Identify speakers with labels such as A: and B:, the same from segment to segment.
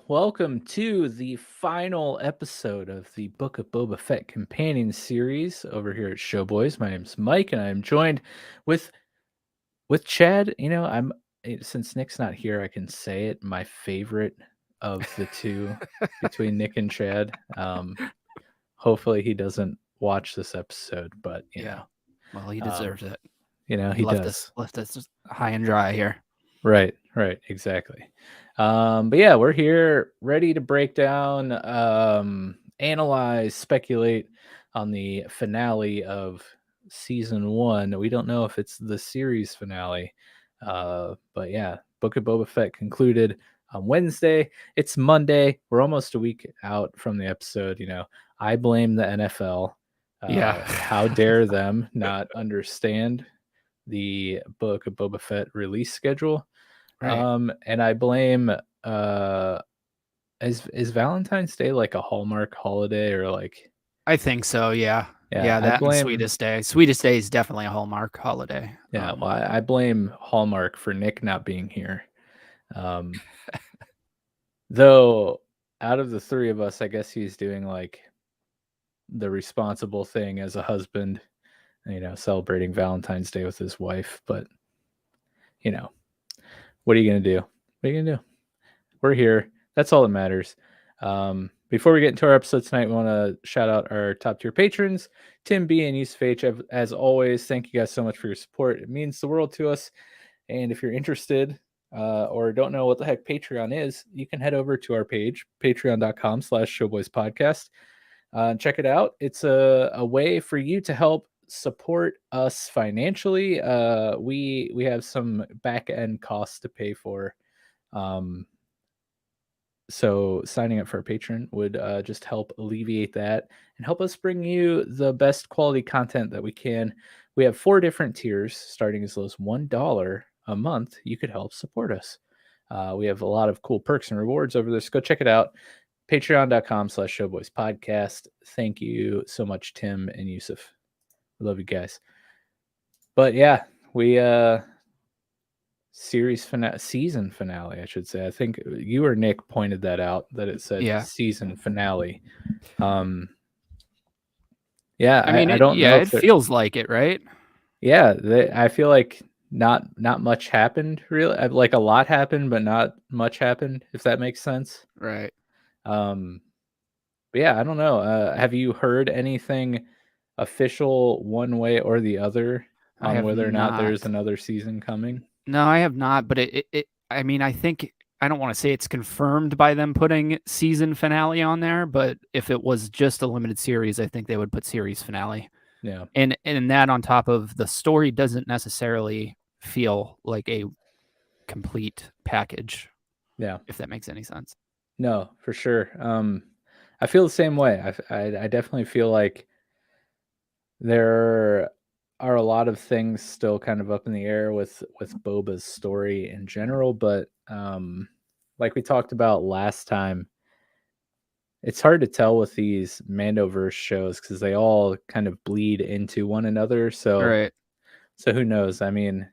A: welcome to the final episode of the Book of Boba Fett companion series over here at Showboys. My name's Mike, and I'm joined with Chad. Since Nick's not here, I can say it. My favorite of the two between Nick and Chad. Hopefully he doesn't watch this episode, but
B: Yeah. Well, he
A: um,
B: deserves it.
A: he
B: left
A: does.
B: us high and dry here.
A: Right, exactly. But yeah, we're here ready to break down, analyze, speculate on the finale of season 1. We don't know if it's the series finale, but yeah, Book of Boba Fett concluded on Wednesday. It's Monday. We're almost a week out from the episode. I blame the NFL.
B: Yeah.
A: How dare them not understand the Book of Boba Fett release schedule?
B: Right.
A: And I blame is Valentine's Day like a Hallmark holiday or like
B: I think so. Yeah. Yeah.
A: I
B: That and
A: blame
B: Sweetest Day. Sweetest Day is definitely a Hallmark holiday.
A: well, I blame Hallmark for Nick not being here. Though out of the three of us, I guess he's doing like the responsible thing as a husband, celebrating Valentine's Day with his wife, but what are you going to do? What are you going to do? We're here. That's all that matters. Before we get into our episode tonight, we want to shout out our top tier patrons, Tim B and Yusuf H. As always, thank you guys so much for your support. It means the world to us. And if you're interested or don't know what the heck Patreon is, you can head over to our page, patreon.com/showboyspodcast. Check it out. It's a way for you to help support us financially. We have some back end costs to pay for. So signing up for a patron would just help alleviate that and help us bring you the best quality content that we can. We have 4 different tiers starting as low as $1 a month. You could help support us. We have a lot of cool perks and rewards over there. So go check it out. Patreon.com/showboyspodcast. Thank you so much, Tim and Yusuf. We love you guys. But yeah, we season finale, I should say. I think you or Nick pointed that out, that it said season finale. Yeah,
B: I mean,
A: I don't know
B: if it feels like it, right?
A: Yeah, I feel like not much happened really. Like a lot happened, but not much happened, if that makes sense.
B: Right.
A: But yeah, I don't know. Have you heard anything official one way or the other on whether or not there's another season coming?
B: No, I have not. But I mean, I think I don't want to say it's confirmed by them putting season finale on there, but if it was just a limited series, I think they would put series finale.
A: Yeah.
B: And that on top of the story doesn't necessarily feel like a complete package.
A: Yeah.
B: If that makes any sense.
A: No, for sure. I feel the same way. I definitely feel like there are a lot of things still kind of up in the air with Boba's story in general, but like we talked about last time, it's hard to tell with these Mando-verse shows because they all kind of bleed into one another. So who knows? I mean,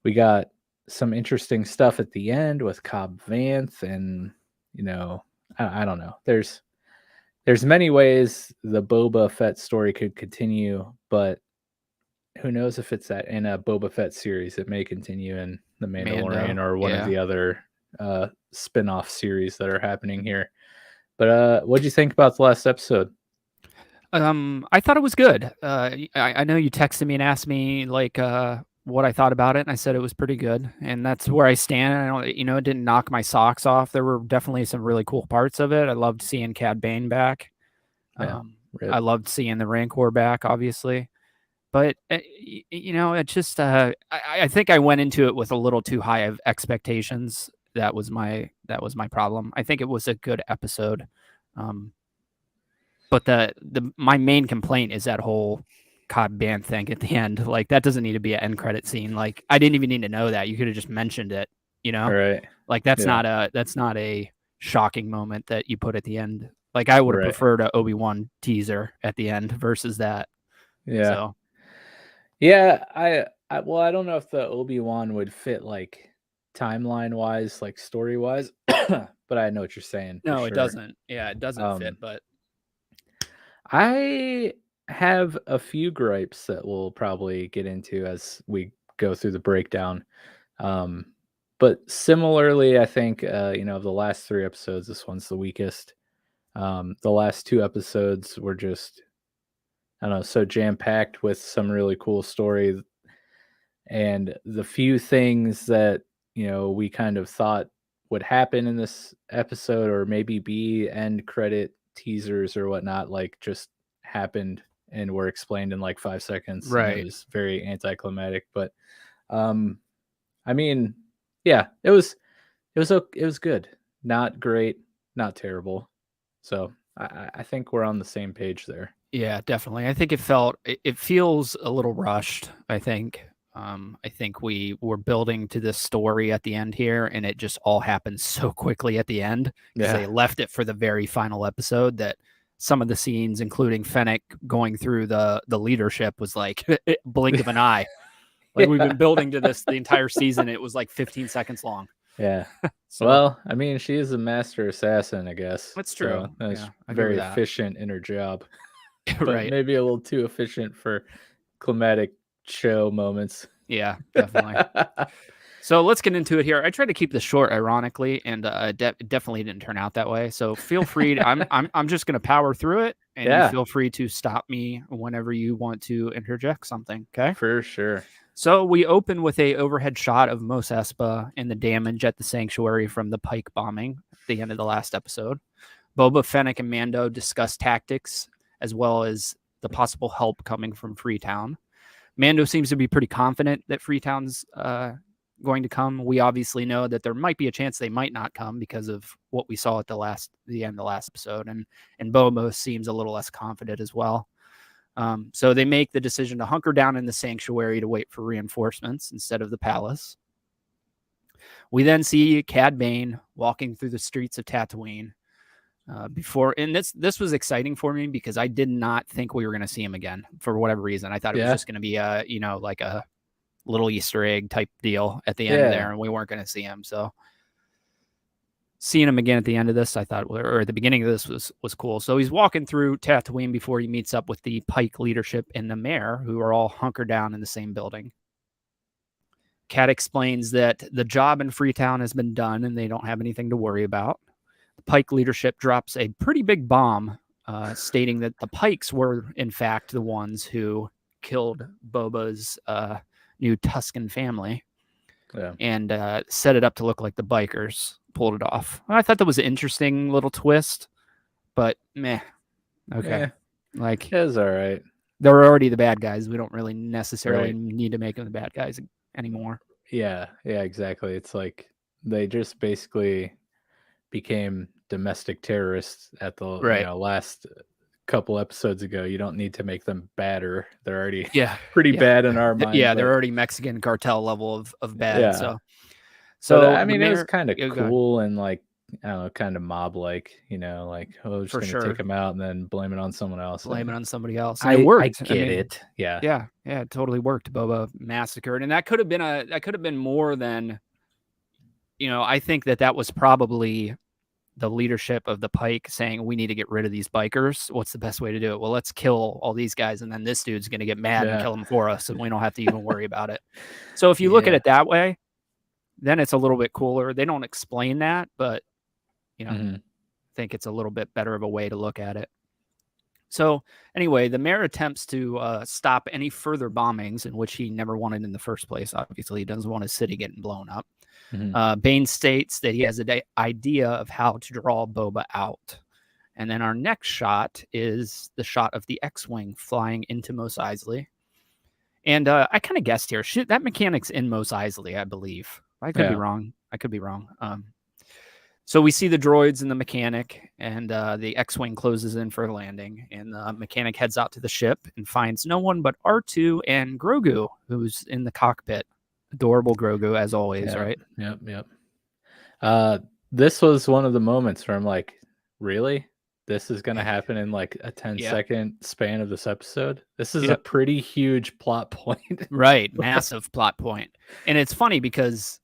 A: we got some interesting stuff at the end with Cobb Vanth, and I don't know. There's many ways the Boba Fett story could continue, but who knows if it's that in a Boba Fett series. It may continue in the Mandalorian or one of the other spin-off series that are happening here. But what'd you think about the last episode?
B: I thought it was good. I know you texted me and asked me like what I thought about it, and I said it was pretty good, and that's where I stand. I don't, it didn't knock my socks off. There were definitely some really cool parts of it. I loved seeing Cad Bane back. I loved seeing the Rancor back, obviously. But it just I think I went into it with a little too high of expectations. That was my problem. I think it was a good episode. But my main complaint is that whole Cobb Band thing at the end. Like, that doesn't need to be an end credit scene. Like, I didn't even need to know that. You could have just mentioned it,
A: Right.
B: Like, that's not a shocking moment that you put at the end. Like, I would have preferred a Obi-Wan teaser at the end versus that.
A: Yeah.
B: So.
A: Yeah, I don't know if the Obi-Wan would fit like timeline wise, like story wise. But I know what you're saying.
B: No,
A: for
B: it
A: sure.
B: doesn't. Yeah, it doesn't fit. But
A: I have a few gripes that we'll probably get into as we go through the breakdown. Um, but similarly, I think of the last 3 episodes, this one's the weakest. The last 2 episodes were just, I don't know, so jam packed with some really cool story, and the few things that we kind of thought would happen in this episode, or maybe be end credit teasers or whatnot, like just happened and were explained in like 5 seconds, and it
B: right.
A: was very anticlimactic. But um, I mean, yeah, it was good, not great, not terrible. So I think we're on the same page there.
B: Yeah, definitely. I think it feels a little rushed, I think. I think we were building to this story at the end here, and it just all happened so quickly at the end because they
A: Yeah.
B: left it for the very final episode that some of the scenes, including Fennec going through the leadership, was like blink of an eye. Like we've been building to this the entire season. It was like 15 seconds long.
A: Yeah.
B: So
A: Well, I mean, she is a master assassin, I guess.
B: that's true.
A: So that's
B: Yeah, I agree with
A: very
B: that.
A: efficient in her job, but
B: Right.
A: maybe a little too efficient for climatic show moments.
B: Yeah, definitely. So let's get into it here. I tried to keep this short, ironically, and it definitely didn't turn out that way. So feel free. I'm just going to power through it, and you
A: Yeah,
B: feel free to stop me whenever you want to interject something. Okay.
A: for sure.
B: So we open with a overhead shot of Mos Espa and the damage at the sanctuary from the Pike bombing at the end of the last episode. Boba, Fennec, and Mando discuss tactics as well as the possible help coming from Freetown. Mando seems to be pretty confident that Freetown's going to come. We obviously know that there might be a chance they might not come because of what we saw at the end of the last episode, and Boba seems a little less confident as well. So they make the decision to hunker down in the sanctuary to wait for reinforcements instead of the palace. We then see Cad Bane walking through the streets of Tatooine. And this was exciting for me because I did not think we were going to see him again for whatever reason. I thought it was just going to be like a little Easter egg type deal at the end there, and we weren't going to see him. So seeing him again at the end of this, I thought, or at the beginning of this was cool. So he's walking through Tatooine before he meets up with the Pike leadership and the mayor, who are all hunkered down in the same building. Cat explains that the job in Freetown has been done and they don't have anything to worry about. The Pike leadership drops a pretty big bomb, stating that the Pikes were, in fact, the ones who killed Boba's new Tusken family, and set it up to look like the bikers pulled it off. I thought that was an interesting little twist, but meh. Okay. Like,
A: it was all right.
B: They're already the bad guys. We don't really necessarily need to make them the bad guys anymore.
A: Yeah, exactly. It's like they just basically became domestic terrorists at the last couple episodes ago. You don't need to make them badder. They're already pretty bad in our mind.
B: Yeah, they're already Mexican cartel level of bad. Yeah. So
A: but, I mean, it was kind of cool and like, I don't know, kind of mob like, like, oh, just gonna take them out and then blame it on someone else.
B: Blame it on somebody else.
A: And it worked. I get it.
B: Yeah, it totally worked. Boba massacred, and that could have been more than, I think that was probably the leadership of the Pike saying, we need to get rid of these bikers. What's the best way to do it? Well, let's kill all these guys, and then this dude's going to get mad and kill them for us, and we don't have to even worry about it. So if you look at it that way, then it's a little bit cooler. They don't explain that, but, I think it's a little bit better of a way to look at it. So anyway, the mayor attempts to stop any further bombings, in which he never wanted in the first place. Obviously, he doesn't want his city getting blown up. Bane states that he has an idea of how to draw Boba out. And then our next shot is the shot of the X-Wing flying into Mos Eisley. And I kind of guessed here. That mechanic's in Mos Eisley, I believe. I could be wrong. So we see the droids and the mechanic, and the X-Wing closes in for a landing. And the mechanic heads out to the ship and finds no one but R2 and Grogu, who's in the cockpit. Adorable Grogu, as always, right?
A: Yep. This was one of the moments where I'm like, really? This is going to happen in like a 10-second span of this episode? This is a pretty huge plot point.
B: Right. Massive plot point. And it's funny because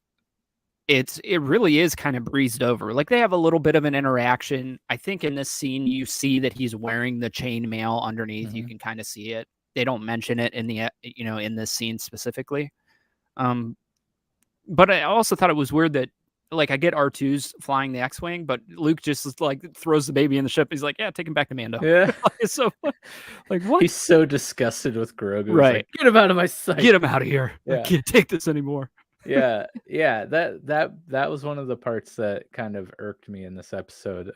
B: it really is kind of breezed over. Like they have a little bit of an interaction. I think in this scene you see that he's wearing the chainmail underneath. You can kind of see it. They don't mention it in the in this scene specifically. But I also thought it was weird that like I get R2's flying the X-wing, but Luke just like throws the baby in the ship. He's like, yeah, take him back to Mando.
A: Yeah.
B: So like what?
A: He's so disgusted with Grogu.
B: Right.
A: He's like, get him out of my sight.
B: Get him out of here.
A: Yeah.
B: I can't take this anymore.
A: Yeah. That was one of the parts that kind of irked me in this episode.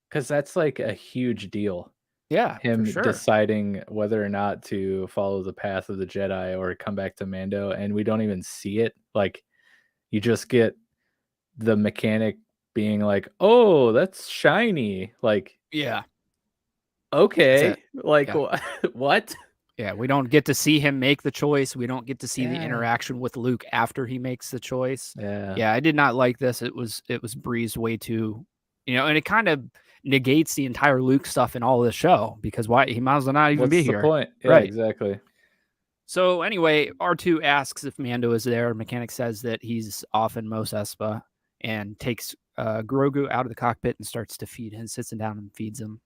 A: Because that's like a huge deal.
B: Yeah,
A: Him
B: for sure.
A: deciding whether or not to follow the path of the Jedi or come back to Mando, and we don't even see it. Like, you just get the mechanic being like, "Oh, that's shiny." Like,
B: yeah,
A: okay, like
B: yeah.
A: what?
B: Yeah, we don't get to see him make the choice. We don't get to see the
A: Yeah.
B: interaction with Luke after he makes the choice.
A: Yeah.
B: Yeah, I did not like this. It was breezed way too, and it kind of negates the entire Luke stuff in all of the show because why he might as well not even be here.
A: What's the point? Yeah,
B: Right.
A: exactly.
B: So anyway, R2 asks if Mando is there. Mechanic says that he's off in Mos Espa and takes Grogu out of the cockpit and starts to feed him, sits him down and feeds him.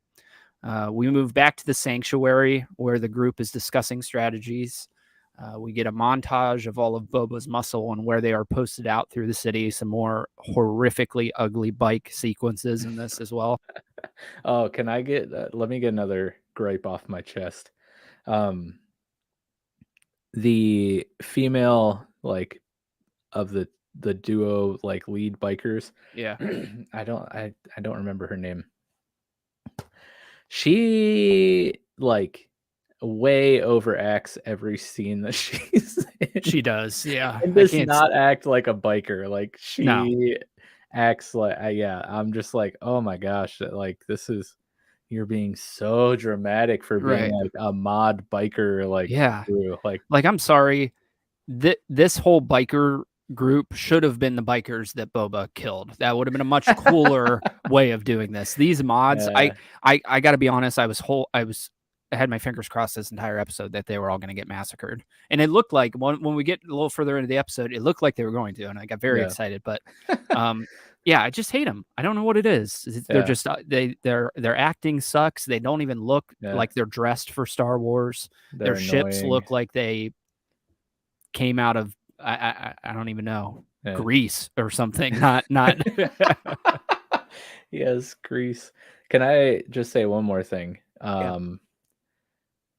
B: We move back to the sanctuary where the group is discussing strategies. We get a montage of all of Boba's muscle and where they are posted out through the city. Some more horrifically ugly bike sequences in this as well.
A: Oh, can I get? Let me get another gripe off my chest. The female like of the duo like lead bikers.
B: Yeah,
A: I don't remember her name. She like way overacts every scene that she's in.
B: she does. Yeah,
A: And does not act like a biker. Like she
B: No.
A: acts like I'm just like, oh my gosh, like this is you're being so dramatic for being
B: Right.
A: like a mod biker, like crew.
B: Like I'm sorry, this whole biker group should have been the bikers that Boba killed. That would have been a much cooler way of doing this. These mods,
A: Yeah.
B: I got to be honest, I had my fingers crossed this entire episode that they were all going to get massacred. And it looked like when we get a little further into the episode, it looked like they were going to, and I got very excited. But yeah, I just hate them. I don't know what it is. They're just their acting sucks. They don't even look like they're dressed for Star Wars. Their ships look like they came out of I don't even know, Greece or something. Not
A: Yes, Greece. Can I just say one more thing?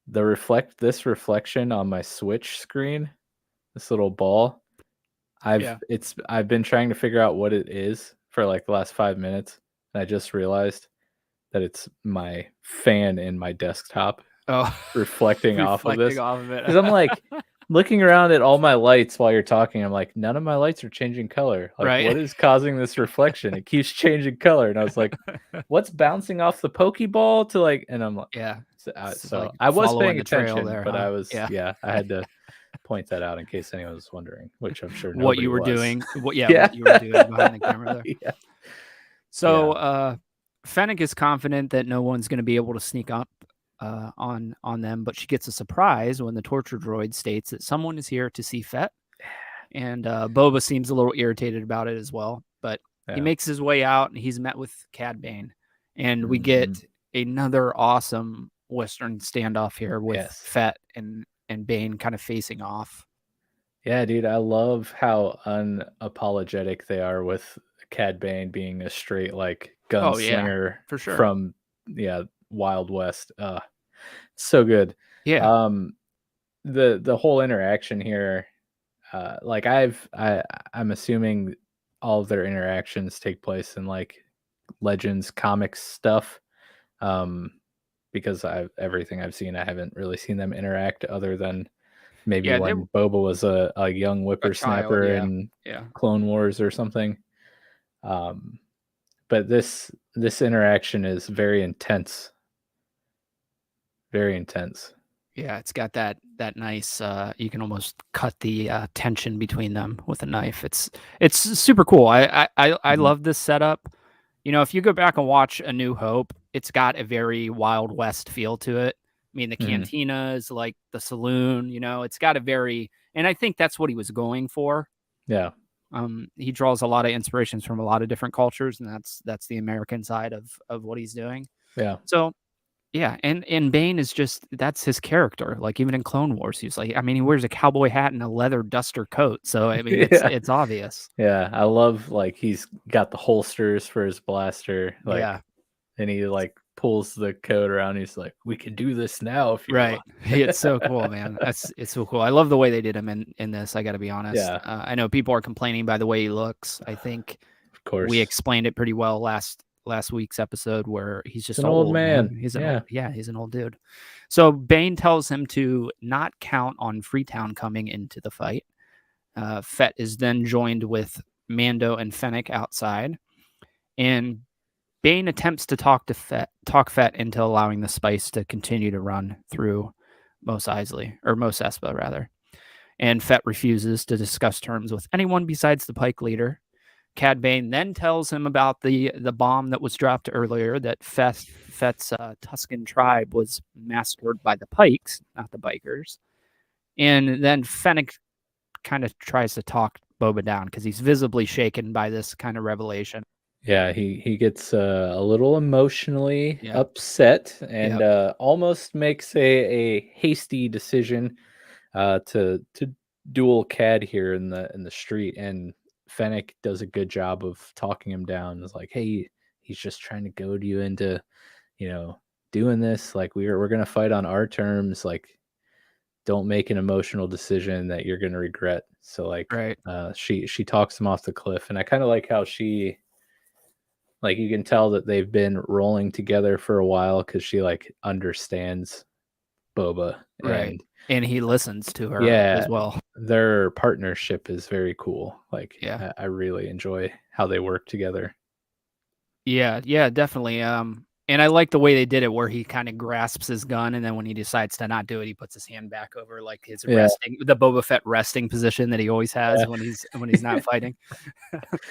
A: This reflection on my Switch screen, this little ball, I've been trying to figure out what it is for like the last 5 minutes, and I just realized that it's my fan in my desktop reflecting off of this. Because I'm like looking around at all my lights while you're talking, I'm like, none of my lights are changing color. Like, what is causing this reflection? It keeps changing color, and I was like, what's bouncing off the Pokeball to like? And I'm like, so
B: like
A: I was paying
B: the trail
A: attention,
B: there,
A: but
B: huh?
A: I was I had to point that out in case anyone was wondering, which I'm sure
B: what you were
A: was.
B: doing. What you were doing behind the camera there.
A: Yeah.
B: So Fennec is confident that no one's going to be able to sneak up on them, but she gets a surprise when the torture droid states that someone is here to see Fett, and Boba seems a little irritated about it as well. But he makes his way out, and he's met with Cad Bane, and we get another awesome Western standoff here with Fett and Bane kind of facing off.
A: Yeah, dude, I love how unapologetic they are with Cad Bane being a straight like gunslinger
B: for sure.
A: from Wild West. So good.
B: Yeah.
A: The whole interaction here, like I'm assuming all of their interactions take place in like Legends comics stuff. Because everything I've seen, I haven't really seen them interact other than maybe when Boba was a young whippersnapper in Clone Wars or something. But this interaction is very intense. Very intense.
B: Yeah, it's got that nice. You can almost cut the tension between them with a knife. It's super cool. I love this setup. If you go back and watch A New Hope, it's got a very Wild West feel to it. I mean, the cantina is like the saloon. It's got a very, and I think that's what he was going for.
A: Yeah.
B: He draws a lot of inspirations from a lot of different cultures, and that's the American side of what he's doing.
A: Yeah.
B: So yeah, and Bane is just that's his character. Like even in Clone Wars, he's like, I mean, he wears a cowboy hat and a leather duster coat. So I mean,
A: Yeah.
B: it's obvious.
A: Yeah. I love like he's got the holsters for his blaster, like,
B: Yeah,
A: and he like pulls the coat around. He's like, "We can do this now if you
B: right.
A: want."
B: It's so cool, man. It's so cool. I love the way they did him in this. I got to be honest.
A: Yeah,
B: I know people are complaining by the way he looks. I think
A: of
B: we
A: course.
B: explained it pretty well last week's episode where he's
A: He's
B: just
A: an old
B: old, man.
A: man.
B: He's an
A: Yeah.
B: old, yeah, he's an old dude. So Bane tells him to not count on Freetown coming into the fight. Fett is then joined with Mando and Fennec outside, and Bane attempts to talk Fett into allowing the spice to continue to run through Mos Eisley, or Mos Espa rather. And Fett refuses to discuss terms with anyone besides the Pike leader. Cad Bane then tells him about the bomb that was dropped earlier, that Fett's Tusken tribe was massacred by the Pikes, not the bikers. And then Fennec kind of tries to talk Boba down because he's visibly shaken by this kind of revelation.
A: Yeah, he gets a little emotionally
B: Yeah.
A: upset and
B: Yep.
A: almost makes a hasty decision to duel Cad here in the street, and Fennec does a good job of talking him down. It's like, hey, he's just trying to goad you into, doing this. Like we're gonna fight on our terms. Like, don't make an emotional decision that you're gonna regret. So like,
B: Right.
A: she talks him off the cliff, and I kind of like how she, like, you can tell that they've been rolling together for a while because she like understands Boba,
B: Right.
A: and
B: And he listens to her
A: yeah,
B: as well.
A: their partnership is very cool. Like,
B: Yeah.
A: I really enjoy how they work together.
B: Yeah, yeah, definitely. And I like the way they did it where he kind of grasps his gun and then when he decides to not do it, he puts his hand back over like his
A: Yeah,
B: the Boba Fett resting position that he always has
A: yeah,
B: when he's not fighting.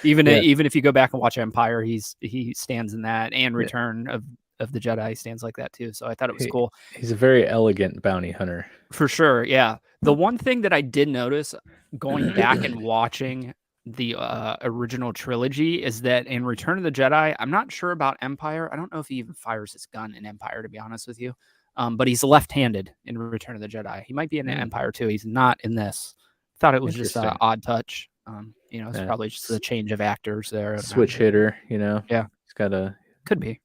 B: Even
A: yeah,
B: even if you go back and watch Empire, he stands in that, and
A: yeah.
B: Return of the Jedi he stands like that too. So I thought it was
A: He,
B: cool.
A: he's a very elegant bounty hunter.
B: For sure, yeah. The one thing that I did notice going back and watching the original trilogy is that in Return of the Jedi, I'm not sure about Empire. I don't know if he even fires his gun in Empire, to be honest with you. But he's left-handed in Return of the Jedi. He might be in
A: Mm,
B: Empire too. He's not in this. Thought it was just an
A: interesting.
B: odd touch. It's
A: Yeah.
B: probably just a change of actors there.
A: Switch hitter,
B: Yeah,
A: He's got to
B: could be.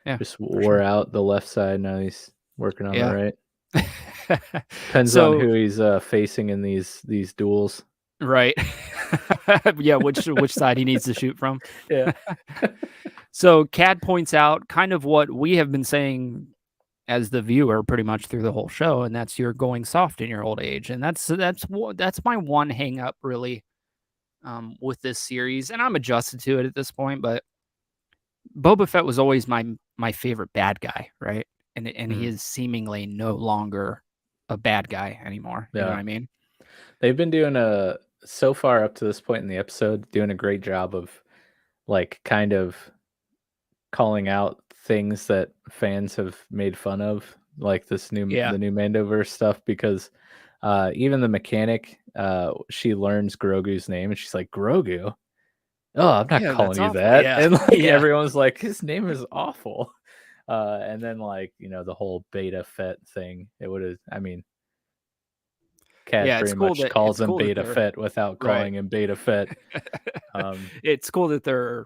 B: Yeah,
A: just
B: for
A: wore
B: sure.
A: out the left side. Now he's working on the
B: Yeah.
A: right. Depends on
B: So
A: who he's facing in these duels.
B: right. Yeah, which side he needs to shoot from.
A: Yeah.
B: So Cad points out kind of what we have been saying as the viewer pretty much through the whole show, and that's you're going soft in your old age, and that's my one hang up really with this series, and I'm adjusted to it at this point. But Boba Fett was always my favorite bad guy, right? And he
A: Mhm.
B: is seemingly no longer a bad guy anymore. You know
A: Yeah.
B: what I mean?
A: They've been doing a so far up to this point in the episode, doing a great job of like kind of calling out things that fans have made fun of, like
B: Yeah.
A: the new Mando-verse stuff, because even the mechanic, she learns Grogu's name and she's like, Grogu? Oh, I'm not
B: Yeah, that's
A: calling you
B: awful.
A: that.
B: Yeah.
A: And like
B: Yeah.
A: everyone's like, his name is awful. And then like, the whole Beta Fett thing, it would have, I mean, Cad
B: Yeah,
A: pretty much calls
B: it's
A: him
B: cool that
A: Beta
B: they're
A: Fett without
B: right.
A: calling him Beta Fett. Um,
B: It's cool that they're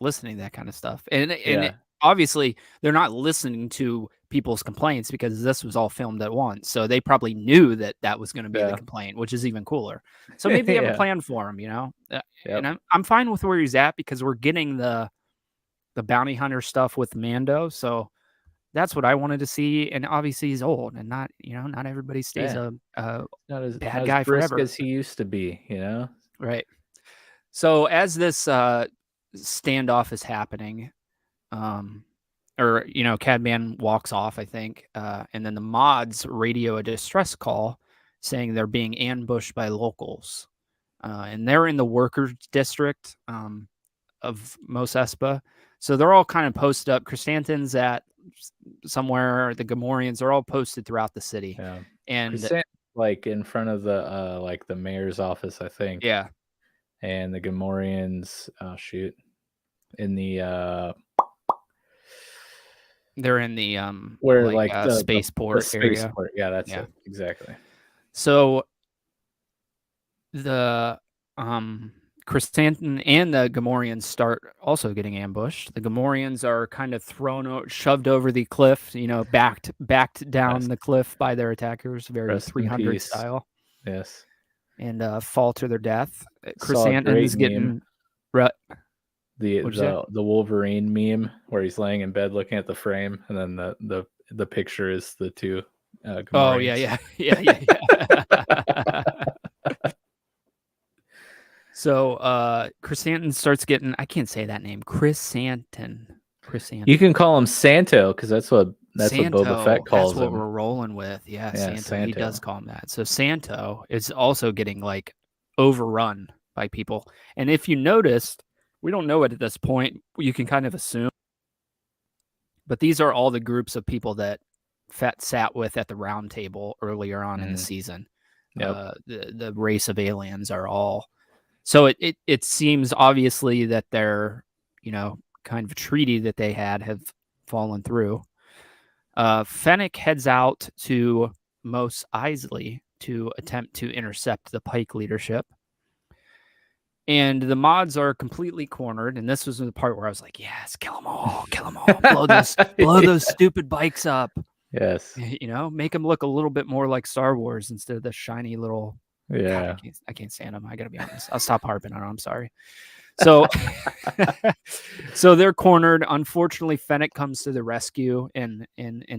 B: listening to that kind of stuff, and
A: yeah,
B: obviously they're not listening to people's complaints because this was all filmed at once, so they probably knew that that was going to be the
A: yeah,
B: complaint, which is even cooler. So maybe they have a
A: yeah,
B: plan for him, and
A: yep,
B: I'm fine with where he's at because we're getting the bounty hunter stuff with Mando, so that's what I wanted to see. And obviously he's old, and not everybody stays
A: yeah.
B: a
A: Not
B: bad
A: as
B: guy
A: brisk
B: forever,
A: as he used to be.
B: right? So as this standoff is happening, um, or Cadman walks off, I think, and then the mods radio a distress call saying they're being ambushed by locals, and they're in the workers district of Mos Espa, so they're all kind of posted up. Chrysanthemum's at somewhere. The Gamorreans are all posted throughout the city,
A: Yeah.
B: and
A: Chrysanthemum, like in front of the like the mayor's office, I think.
B: yeah,
A: and the Gamorreans. Oh shoot! In the
B: They're in the
A: where like the
B: spaceport area.
A: spaceport. Yeah, that's
B: Yeah.
A: it exactly.
B: So the Chrysanthemum and the Gamorreans start also getting ambushed. The Gamorreans are kind of shoved over the cliff, backed down
A: Yes.
B: the cliff by their attackers, very
A: Rest in
B: 300
A: peace.
B: style,
A: Yes.
B: and fall to their death.
A: Saw a great
B: Chrysanthemum's
A: meme.
B: getting
A: The Wolverine meme where he's laying in bed looking at the frame, and then the picture is the two Gamorreans.
B: Oh yeah. So Chrysanthemum starts getting, I can't say that name, Chrysanthemum.
A: You can call him Santo because that's what Boba Fett calls
B: that's what
A: him.
B: we're rolling with. Yeah, Santo.
A: Santo.
B: He does call him that. So Santo is also getting like overrun by people. And if you noticed, we don't know it at this point. You can kind of assume. But these are all the groups of people that Fett sat with at the round table earlier on in the season.
A: Yep.
B: The race of aliens are all. So it seems obviously that their, kind of treaty that they had have fallen through. Fennec heads out to Mos Eisley to attempt to intercept the Pike leadership. And the mods are completely cornered. And this was the part where I was like, yes, kill them all. Blow those stupid bikes up.
A: Yes.
B: Make them look a little bit more like Star Wars instead of the shiny little.
A: Yeah.
B: God, I can't stand them. I got to be honest. I'll stop harping on them. I'm sorry. So, so they're cornered. Unfortunately, Fennec comes to the rescue and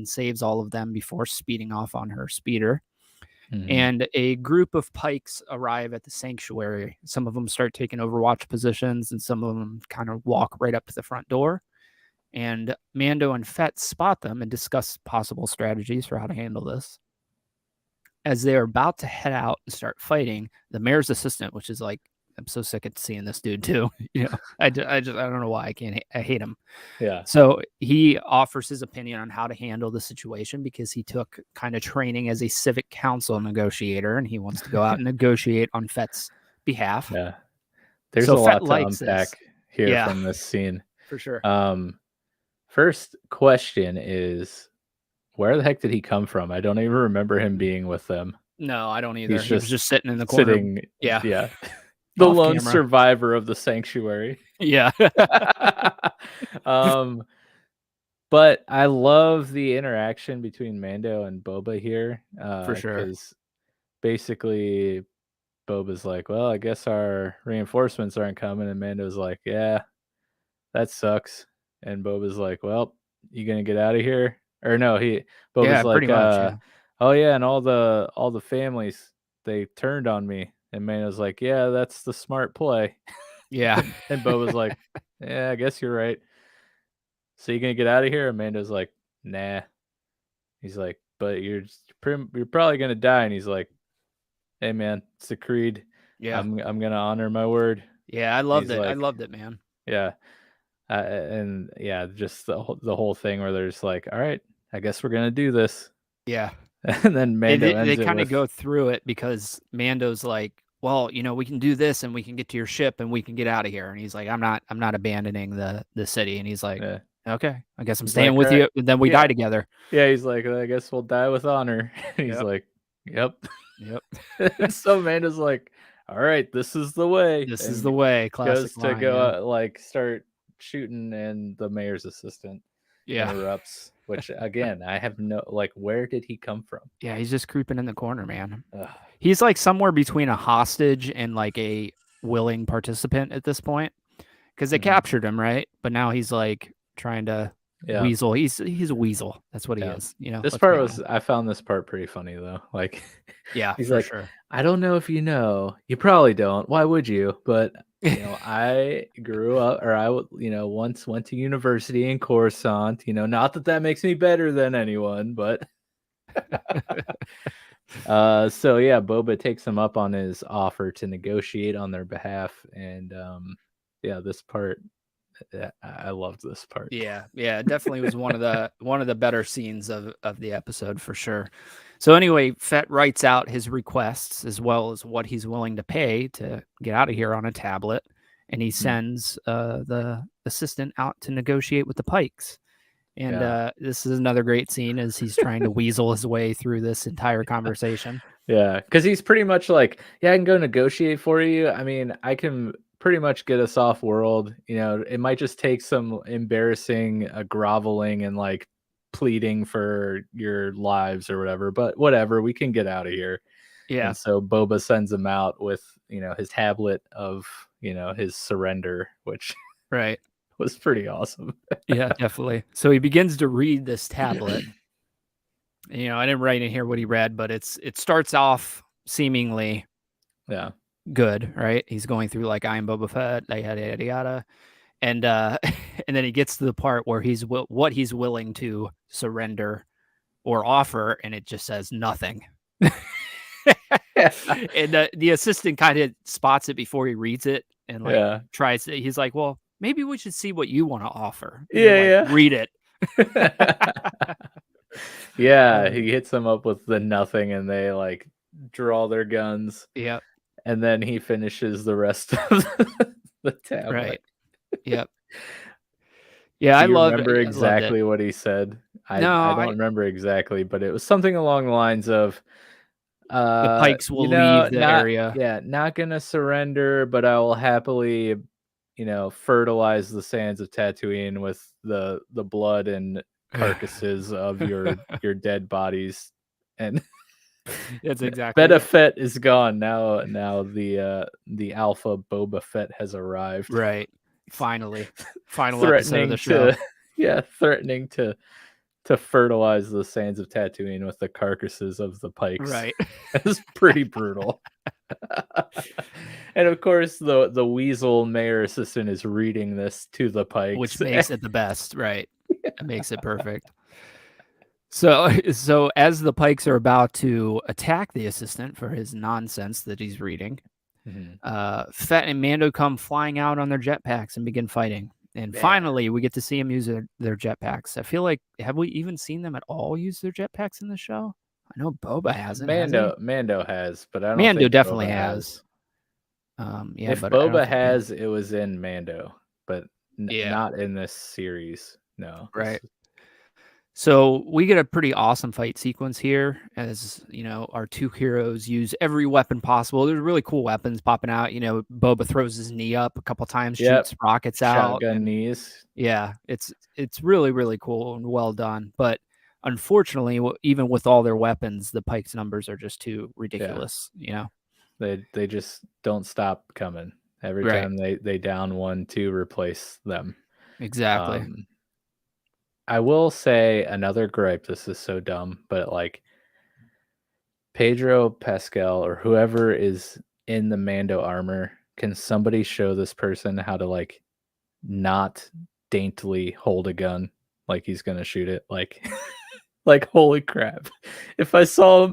B: saves all of them before speeding off on her speeder. And a group of Pikes arrive at the sanctuary. Some of them start taking overwatch positions, and some of them kind of walk right up to the front door. And Mando and Fett spot them and discuss possible strategies for how to handle this. As they are about to head out and start fighting, the mayor's assistant, which is like, I'm so sick of seeing this dude too. I don't know why I hate him.
A: Yeah.
B: So he offers his opinion on how to handle the situation because he took kind of training as a civic council negotiator, and he wants to go out and negotiate on Fett's behalf.
A: Yeah. There's a lot to unpack here from this scene.
B: For sure.
A: First question is, where the heck did he come from? I don't even remember him being with them.
B: No, I don't either. He was just sitting in the corner.
A: Yeah. The lone survivor of the sanctuary.
B: Yeah.
A: But I love the interaction between Mando and Boba here.
B: For sure.
A: Because basically Boba's like, well, I guess our reinforcements aren't coming. And Mando's like, yeah, that sucks. And Boba's like, well, you gonna get out of here? Or no, Boba's like,
B: pretty much,
A: oh yeah, and all the families, they turned on me. And Mando's like, yeah, that's the smart play.
B: Yeah.
A: And Boba's like, yeah, I guess you're right. So you gonna get out of here? And Mando's like, nah. He's like, but you're probably gonna die. And he's like, hey man, it's a creed.
B: Yeah.
A: I'm gonna honor my word.
B: Yeah, I loved it. I loved it, man.
A: Yeah. And yeah, just the whole thing where there's like, all right, I guess we're gonna do this.
B: Yeah.
A: And then Mando
B: they kind of go through it because Mando's like, well, we can do this and we can get to your ship and we can get out of here. And he's like, I'm not abandoning the city. And he's like, okay, I guess I'm staying with you. And then we die together.
A: Yeah, he's like, I guess we'll die with honor. And he's like, yep. So Mando's like, all right, this is the way.
B: This is the way. Classic
A: goes to go start shooting, and the mayor's assistant interrupts. Which again, I have where did he come from?
B: Yeah, he's just creeping in the corner, man. He's like somewhere between a hostage and like a willing participant at this point, because they captured him, right? But now he's like trying to weasel. He's a weasel. That's what he is.
A: This part I found this part pretty funny though. Like, he's like, sure. I don't know if you know. You probably don't. Why would you? But I grew up, or I once went to university in Coruscant. Not that makes me better than anyone, but so yeah, Boba takes him up on his offer to negotiate on their behalf, and this part, I loved this part.
B: Yeah, it definitely was one of the better scenes of the episode for sure. So anyway, Fett writes out his requests as well as what he's willing to pay to get out of here on a tablet, and he sends the assistant out to negotiate with the Pikes. And this is another great scene as he's trying to weasel his way through this entire conversation.
A: Yeah, because he's pretty much like, yeah, I can go negotiate for you. I mean, I can pretty much get us off world. You know, it might just take some embarrassing groveling and like pleading for your lives or whatever, but whatever, we can get out of here.
B: Yeah.
A: And so Boba sends him out with, his tablet of, his surrender, which
B: Right.
A: was pretty awesome.
B: Yeah, definitely. So he begins to read this tablet. I didn't write in here what he read, but it starts off seemingly good, right? He's going through like, I am Boba Fett, yada yada yada, and and then he gets to the part where what he's willing to surrender or offer, and it just says nothing. And the assistant kind of spots it before he reads it, and like tries. He's like, well, maybe we should see what you want to offer. Read it.
A: Yeah, he hits them up with the nothing, and they like draw their guns.
B: Yeah,
A: and then he finishes the rest of the tablet.
B: Right. Yep. Yeah,
A: I remember exactly what he said. I don't remember exactly, but it was something along the lines of,
B: the Pikes will leave the area.
A: Yeah, not gonna surrender, but I will happily, fertilize the sands of Tatooine with the blood and carcasses of your dead bodies. And
B: that's exactly
A: Boba Fett is gone now. The alpha Boba Fett has arrived.
B: Right. Final episode of the show.
A: Threatening to fertilize the sands of Tatooine with the carcasses of the Pikes.
B: Right.
A: It's pretty brutal. And of course, the weasel mayor assistant is reading this to the Pikes,
B: which makes it the best. Right. It makes it perfect. So as the Pikes are about to attack the assistant for his nonsense that he's reading, Fett and Mando come flying out on their jetpacks and begin fighting. And finally, we get to see them use their jetpacks. I feel like, have we even seen them at all use their jetpacks in the show? I know Boba hasn't.
A: Mando has, but I don't.
B: Mando
A: think
B: definitely
A: Boba
B: has.
A: If Boba has, it was in Mando, but not in this series. No.
B: Right. So we get a pretty awesome fight sequence here as, our two heroes use every weapon possible. There's really cool weapons popping out. Boba throws his knee up a couple times, shoots rockets out.
A: Shotgun knees.
B: Yeah, it's really, really cool and well done. But unfortunately, even with all their weapons, the Pikes numbers are just too ridiculous,
A: They just don't stop coming. Every time they down one to replace them.
B: Exactly.
A: I will say another gripe. This is so dumb, but like Pedro Pascal or whoever is in the Mando armor, can somebody show this person how to like not daintily hold a gun like he's gonna shoot it? Like, like holy crap! If I saw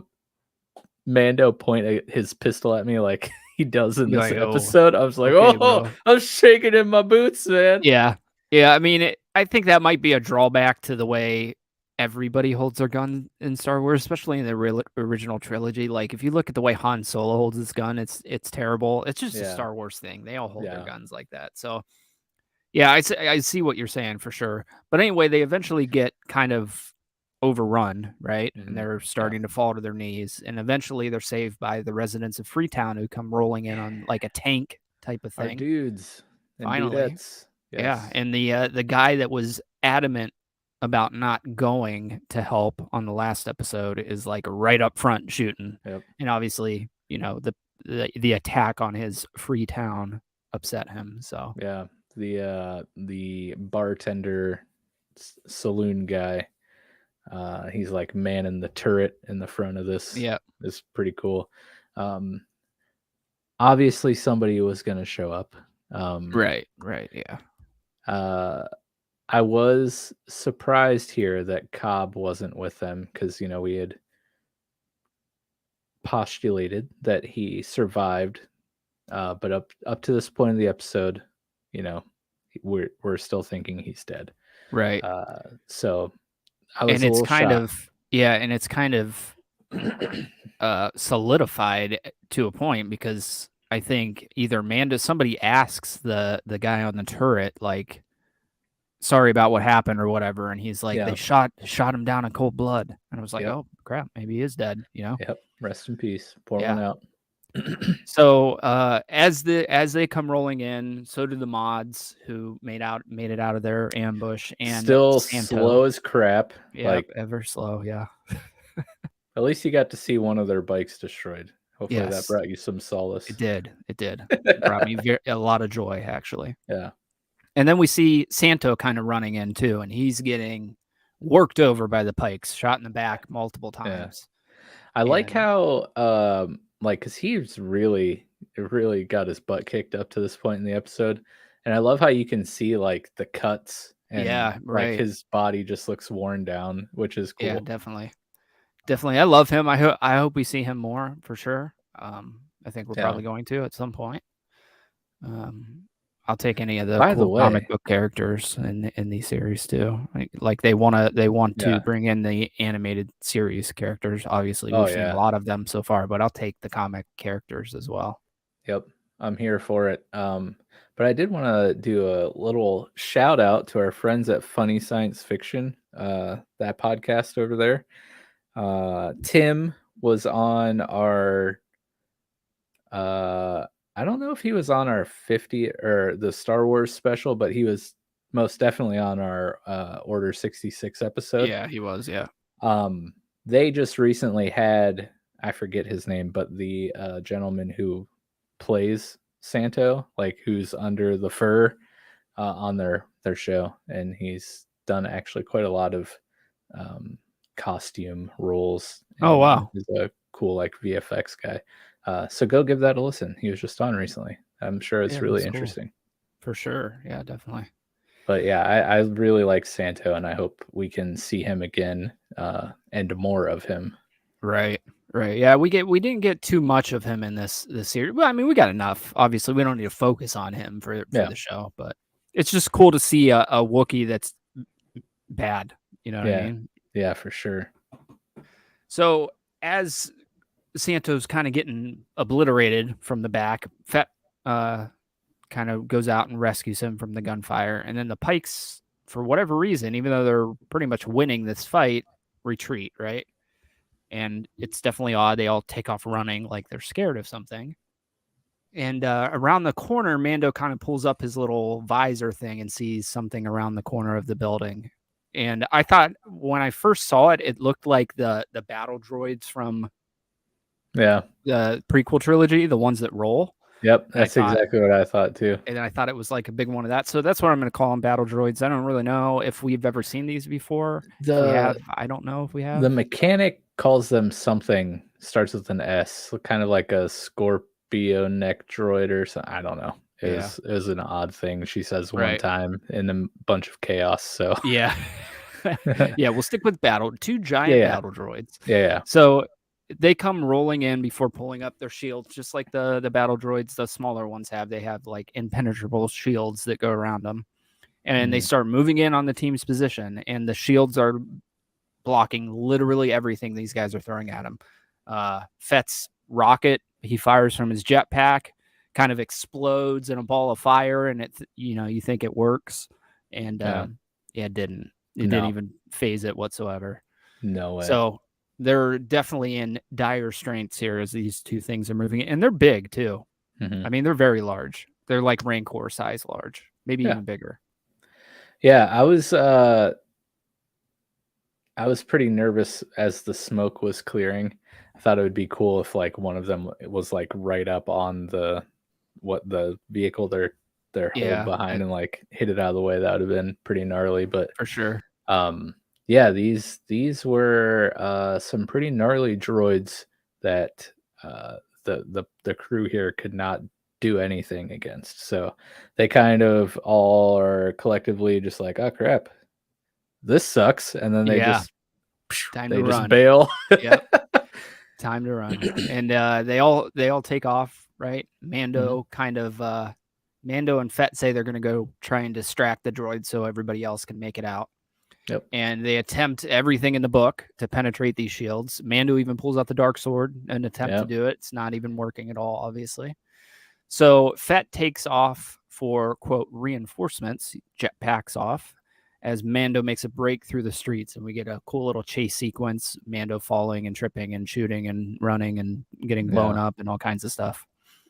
A: Mando point his pistol at me like he does in this episode, I was like, okay, I'm shaking in my boots, man.
B: Yeah. I mean, I think that might be a drawback to the way everybody holds their gun in Star Wars, especially in the original trilogy. Like, if you look at the way Han Solo holds his gun, it's terrible. It's just a Star Wars thing. They all hold their guns like that. So, yeah, I see what you're saying for sure. But anyway, they eventually get kind of overrun, right? And they're starting to fall to their knees. And eventually they're saved by the residents of Freetown who come rolling in on like a tank type of thing.
A: Our dudes.
B: Finally. Yes. Yeah, and the guy that was adamant about not going to help on the last episode is like right up front shooting.
A: Yep.
B: And obviously, the attack on his Freetown upset him. So
A: yeah, the bartender saloon guy, he's like manning the turret in the front of this.
B: Yeah,
A: it's pretty cool. Obviously, somebody was going to show up.
B: Right, yeah.
A: I was surprised here that Cobb wasn't with them because, we had postulated that he survived, but up to this point in the episode, we're still thinking he's dead.
B: Right.
A: So I was
B: and it's kind of solidified to a point, because I think either somebody asks the guy on the turret, like, sorry about what happened or whatever, and he's like,
A: Yeah.
B: they shot him down in cold blood, and I was like,
A: Yep.
B: oh crap, maybe he is dead, you know?
A: Yep. Rest in peace. Pour
B: Yeah.
A: one out.
B: So as they come rolling in, so do the mods who made it out of their ambush, and
A: Still
B: Santo.
A: slow as crap.
B: Yeah,
A: Like,
B: ever slow. Yeah.
A: at least you got to see one of their bikes destroyed. Hopefully that
B: Yes,
A: brought you some solace.
B: it did. It brought me a lot of joy, actually.
A: Yeah.
B: And then we see Santo kind of running in too, and he's getting worked over by the pikes, shot in the back multiple times.
A: I like how like, because he's really got his butt kicked up to this point in the episode, and I love how you can see like the cuts and
B: Yeah,
A: like
B: right.
A: his body just looks worn down, which is cool.
B: Yeah, definitely. I love him. I hope we see him more for sure. I think we're probably going to at some point. I'll take any of the cool comic book characters in these series too. Like they want to bring in the animated series characters. Obviously, we've seen a lot of them so far, but I'll take the comic characters as well.
A: Yep, I'm here for it. But I did want to do a little shout out to our friends at Funny Science Fiction, that podcast over there. Tim was on our I don't know if he was on our 50 or the Star Wars special, but he was most definitely on our Order 66 episode.
B: Yeah, he was, yeah.
A: They just recently had, I forget his name, but the gentleman who plays Santo, like who's under the fur, on their show, and he's done actually quite a lot of costume roles.
B: Oh wow,
A: he's a cool like VFX guy. So go give that a listen. He was just on recently. I'm sure it's really interesting.
B: Cool. For sure. Yeah, definitely.
A: But yeah, I really like Santo, and I hope we can see him again, and more of him.
B: Right. Yeah, we didn't get too much of him in this series. Well, I mean, we got enough. Obviously, we don't need to focus on him for the show, but it's just cool to see a Wookiee that's bad. You know what I mean?
A: Yeah, for sure.
B: So as Santo's kind of getting obliterated from the back, Fett kind of goes out and rescues him from the gunfire, and then the Pikes, for whatever reason, even though they're pretty much winning this fight, retreat, right? And it's definitely odd. They all take off running like they're scared of something. And around the corner, Mando kind of pulls up his little visor thing and sees something around the corner of the building. And I thought when I first saw it, it looked like the battle droids from the prequel trilogy, the ones that roll.
A: Yep, that's exactly what I thought too.
B: And I thought it was like a big one of that. So that's what I'm going to call them, battle droids. I don't really know if we've ever seen these before. If we have, I don't know if we have.
A: The mechanic calls them something, starts with an S, kind of like a Scorpio neck droid or something. I don't know. It was an odd thing she says one time in a bunch of chaos. So
B: yeah. Yeah, we'll stick with two giant battle droids.
A: Yeah.
B: So they come rolling in before pulling up their shields, just like the battle droids, the smaller ones have. They have like impenetrable shields that go around them. And they start moving in on the team's position, and the shields are blocking literally everything these guys are throwing at him. Fett's rocket, he fires from his jetpack, kind of explodes in a ball of fire, and you think it works. And it didn't. It didn't even phase it whatsoever.
A: No way.
B: So they're definitely in dire straits here as these two things are moving, and they're big too.
A: Mm-hmm.
B: I mean, they're very large. They're like Rancor size large, maybe even bigger.
A: Yeah, I was pretty nervous as the smoke was clearing. I thought it would be cool if like one of them was like right up on the vehicle they're holding behind and like hit it out of the way. That would have been pretty gnarly, but
B: for sure.
A: Yeah, these were some pretty gnarly droids that the crew here could not do anything against. So they kind of all are collectively just like, oh crap, this sucks, and then they just bail.
B: Yep. Time to run. And they all take off, right? Mando Mando and Fett say they're gonna go try and distract the droids so everybody else can make it out.
A: Yep.
B: And they attempt everything in the book to penetrate these shields. Mando even pulls out the dark sword and attempt to do it. It's not even working at all, obviously. So Fett takes off for, quote, reinforcements, jetpacks off, as Mando makes a break through the streets, and we get a cool little chase sequence, Mando falling and tripping and shooting and running and getting blown up and all kinds of stuff.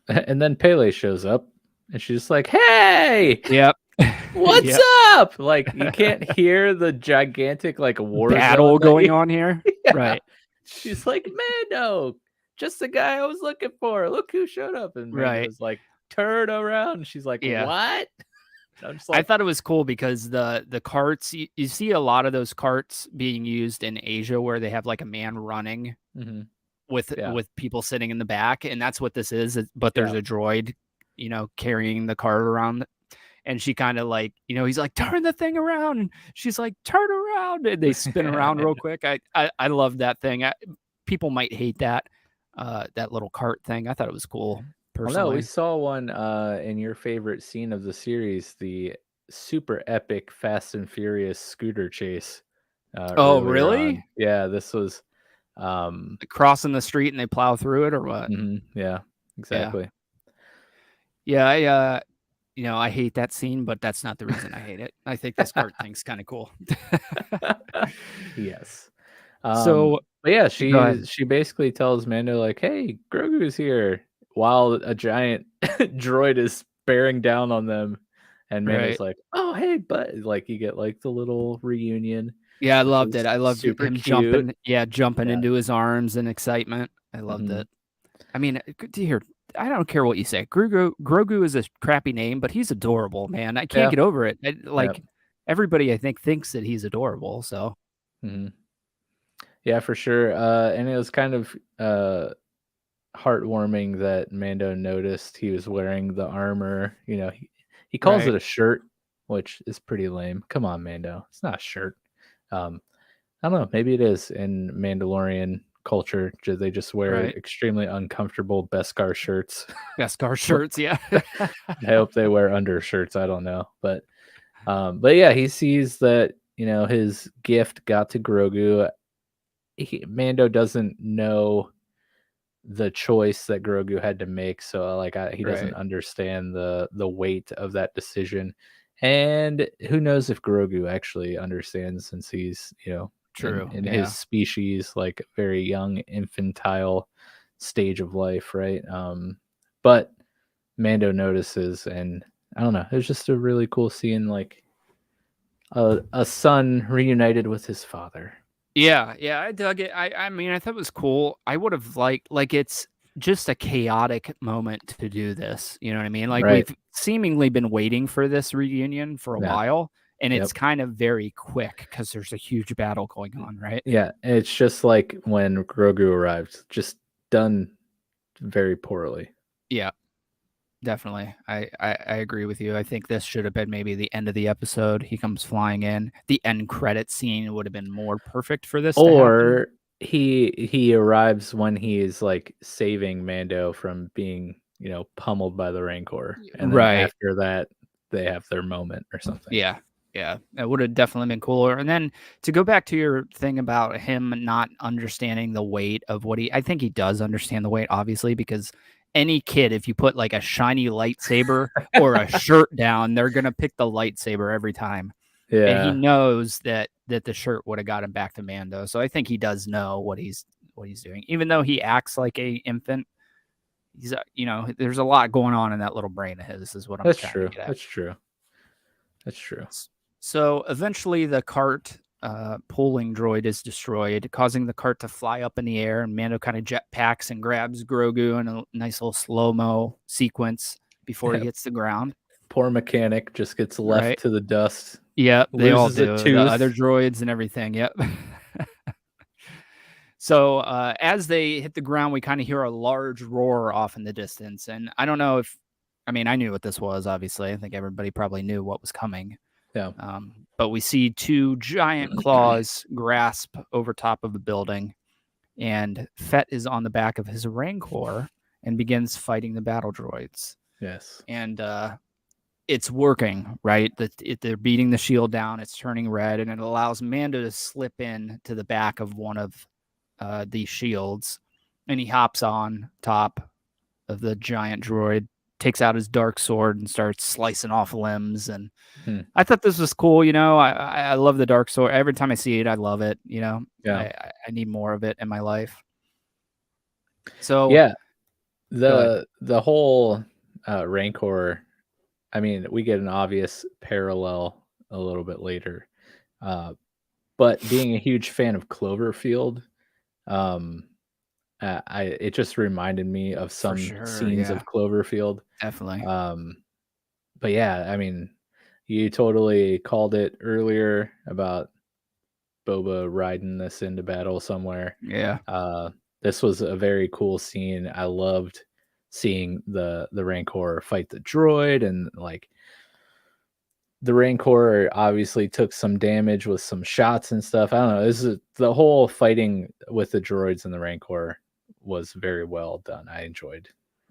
A: And then Pele shows up, and she's just like, hey!
B: Yep.
A: What's up? Like, you can't hear the gigantic, like, war
B: battle going on here.
A: Yeah.
B: Right.
A: She's like, Mando, just the guy I was looking for. Look who showed up. And Mando was like, turn around. She's like, what? I'm just like,
B: I thought it was cool because the carts, you see a lot of those carts being used in Asia where they have like a man running with people sitting in the back, and that's what this is. But there's a droid, you know, carrying the cart around, and she kind of like, you know, he's like, turn the thing around, and she's like, turn around, and they spin around real quick. I love that thing. People might hate that little cart thing. I thought it was cool. Personally.
A: Well, no, we saw one in your favorite scene of the series, the super epic Fast and Furious scooter chase.
B: Oh, really?
A: On. Yeah, this was
B: crossing the street and they plow through it, or what?
A: Yeah, exactly.
B: Yeah, you know, I hate that scene, but that's not the reason I hate it. I think this cart thing's kind of cool.
A: Yes.
B: So,
A: but yeah, she basically tells Mando like, "Hey, Grogu's here," while a giant droid is bearing down on them, and Mando's like, "Oh, hey, but like you get like the little reunion."
B: Yeah, I loved it. I loved him jumping
A: Yeah.
B: into his arms in excitement. I loved it. I mean, here, I don't care what you say. Grogu is a crappy name, but he's adorable, man. I can't get over it. Everybody, I think, thinks that he's adorable. So,
A: yeah, for sure. And it was kind of heartwarming that Mando noticed he was wearing the armor. You know, he calls it a shirt, which is pretty lame. Come on, Mando, it's not a shirt. I don't know. Maybe it is in Mandalorian culture. They just wear extremely uncomfortable Beskar shirts.
B: Beskar shirts, yeah.
A: I hope they wear undershirts. I don't know, but yeah, he sees that, you know, his gift got to Grogu. Mando doesn't know the choice that Grogu had to make, so like he doesn't understand the weight of that decision. And who knows if Grogu actually understands, since he's, you know, in his species, like very young, infantile stage of life, right? But Mando notices, and I don't know, it was just a really cool scene, like a son reunited with his father.
B: Yeah, I dug it. I mean, I thought it was cool. I would have liked, like, it's just a chaotic moment to do this. You know what I mean? Like, we've seemingly been waiting for this reunion for a while, and it's kind of very quick because there's a huge battle going on, right?
A: Yeah, it's just like when Grogu arrived, just done very poorly.
B: Yeah, definitely. I agree with you. I think this should have been maybe the end of the episode. He comes flying in. The end credit scene would have been more perfect for this.
A: Or he arrives when he is like saving Mando from being, you know, pummeled by the Rancor, and then after that they have their moment or something.
B: Yeah, it would have definitely been cooler. And then to go back to your thing about him not understanding the weight of what I think he does understand the weight, obviously, because any kid, if you put like a shiny lightsaber or a shirt down, they're gonna pick the lightsaber every time.
A: Yeah,
B: and he knows that the shirt would have got him back to Mando. So I think he does know what he's doing, even though he acts like a infant. He's you know, there's a lot going on in that little brain of his. Is what I'm trying to get at.
A: That's true.
B: So eventually the cart pulling droid is destroyed, causing the cart to fly up in the air, and Mando kind of jetpacks and grabs Grogu in a nice little slow-mo sequence before he hits the ground.
A: Poor mechanic just gets left to the dust.
B: Yeah, they all do. The other droids and everything. Yep. So as they hit the ground, we kind of hear a large roar off in the distance. And I don't know if, I mean, I knew what this was, obviously. I think everybody probably knew what was coming.
A: Yeah.
B: But we see two giant claws grasp over top of the building. And Fett is on the back of his Rancor and begins fighting the battle droids.
A: Yes.
B: And it's working, right? They're beating the shield down. It's turning red, and it allows Mando to slip in to the back of one of these shields, and he hops on top of the giant droid, takes out his dark sword, and starts slicing off limbs. And I thought this was cool. I love the dark sword. Every time I see it, I love it.
A: Yeah.
B: I need more of it in my life. So
A: Yeah. The whole Rancor, I mean, we get an obvious parallel a little bit later. But being a huge fan of Cloverfield, it just reminded me of
B: for
A: some
B: sure,
A: scenes
B: yeah,
A: of Cloverfield.
B: definitely.
A: But yeah, I mean, you totally called it earlier about Boba riding this into battle somewhere.
B: Yeah.
A: This was a very cool scene. I loved seeing the Rancor fight the droid, and like the Rancor obviously took some damage with some shots and stuff. I don't know. The whole fighting with the droids and the Rancor was very well done. I enjoyed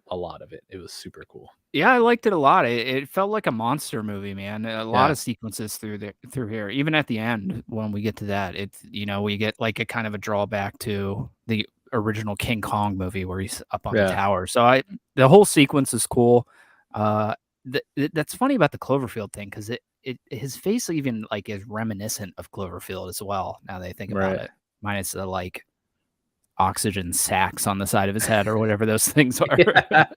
A: a lot of it. It was super cool.
B: Yeah, I liked it a lot. It felt like a monster movie, man. A lot
A: Yeah.
B: of sequences through here. Even at the end, when we get to that, it's we get like a kind of a drawback to the original King Kong movie where he's up on the
A: Yeah.
B: tower. So the whole sequence is cool. That's funny about the Cloverfield thing because his face even like is reminiscent of Cloverfield as well. Now that I think about
A: Right.
B: it, minus the like oxygen sacks on the side of his head or whatever those things are.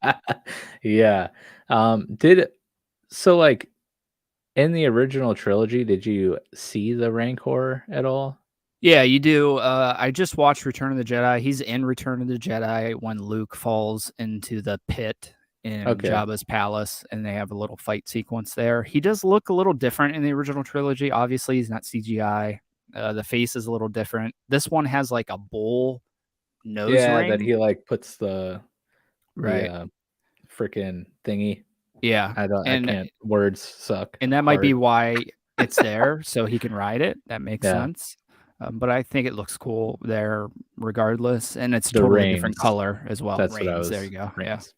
A: Yeah. Did so like in the original trilogy, did you see the Rancor at all?
B: Yeah, you do. I just watched Return of the Jedi. He's in Return of the Jedi when Luke falls into the pit in
A: Okay.
B: Jabba's palace, and they have a little fight sequence there. He does look a little different in the original trilogy. Obviously, he's not CGI. The face is a little different. This one has like a bull nose
A: Yeah, that
B: ring.
A: he like puts the
B: Right.
A: freaking thingy.
B: Yeah.
A: I can't, words suck
B: And that might be
A: hard.
B: why it's there, so he can ride it. That makes
A: Yeah.
B: sense. But I think it looks cool there regardless, and it's a
A: The
B: totally different
A: reins.
B: color as well.
A: That's what I
B: Reins, there
A: was
B: you go. Yeah.
A: reins.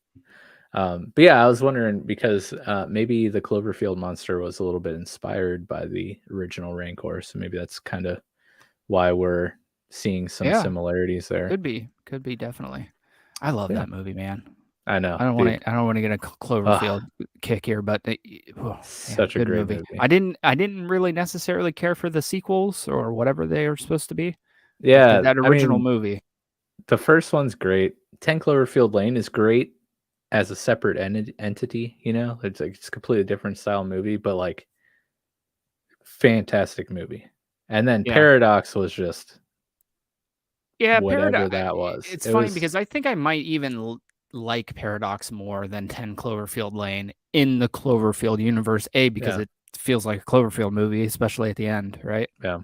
A: But yeah, I was wondering because maybe the Cloverfield monster was a little bit inspired by the original Rancor, so maybe that's kind of why we're seeing some
B: Yeah,
A: similarities there.
B: could be definitely. I love
A: Yeah,
B: that movie, man.
A: I know,
B: I don't want
A: dude.
B: to. I don't want to get a
A: Ugh,
B: Cloverfield kick here, but man,
A: such a
B: good
A: great
B: movie.
A: movie.
B: I didn't really necessarily care for the sequels or whatever they are supposed to be, but
A: Yeah,
B: that
A: I
B: original
A: mean,
B: movie.
A: the first one's great. 10 Cloverfield Lane is great as a separate entity, It's like it's a completely different style movie, but like fantastic movie. And then
B: Yeah.
A: Paradox was just
B: Yeah,
A: whatever
B: Paradox.
A: that was.
B: It's
A: It
B: funny
A: was
B: because I think I might even like Paradox more than 10 Cloverfield Lane in the Cloverfield universe. Because
A: yeah,
B: it feels like a Cloverfield movie, especially at the end, right?
A: yeah.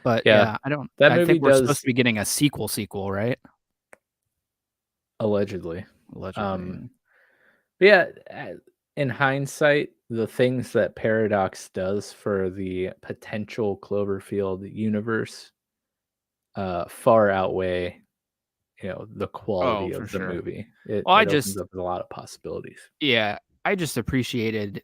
B: But
A: Yeah.
B: yeah, I don't.
A: That
B: I
A: movie
B: think we're supposed
A: does
B: to be getting a sequel, right?
A: allegedly.
B: Allegedly.
A: Um yeah, in hindsight, the things that Paradox does for the potential Cloverfield universe far outweigh, the
B: Oh,
A: quality
B: for
A: of the
B: sure.
A: movie. It
B: Well,
A: it opens up a lot of possibilities.
B: I just appreciated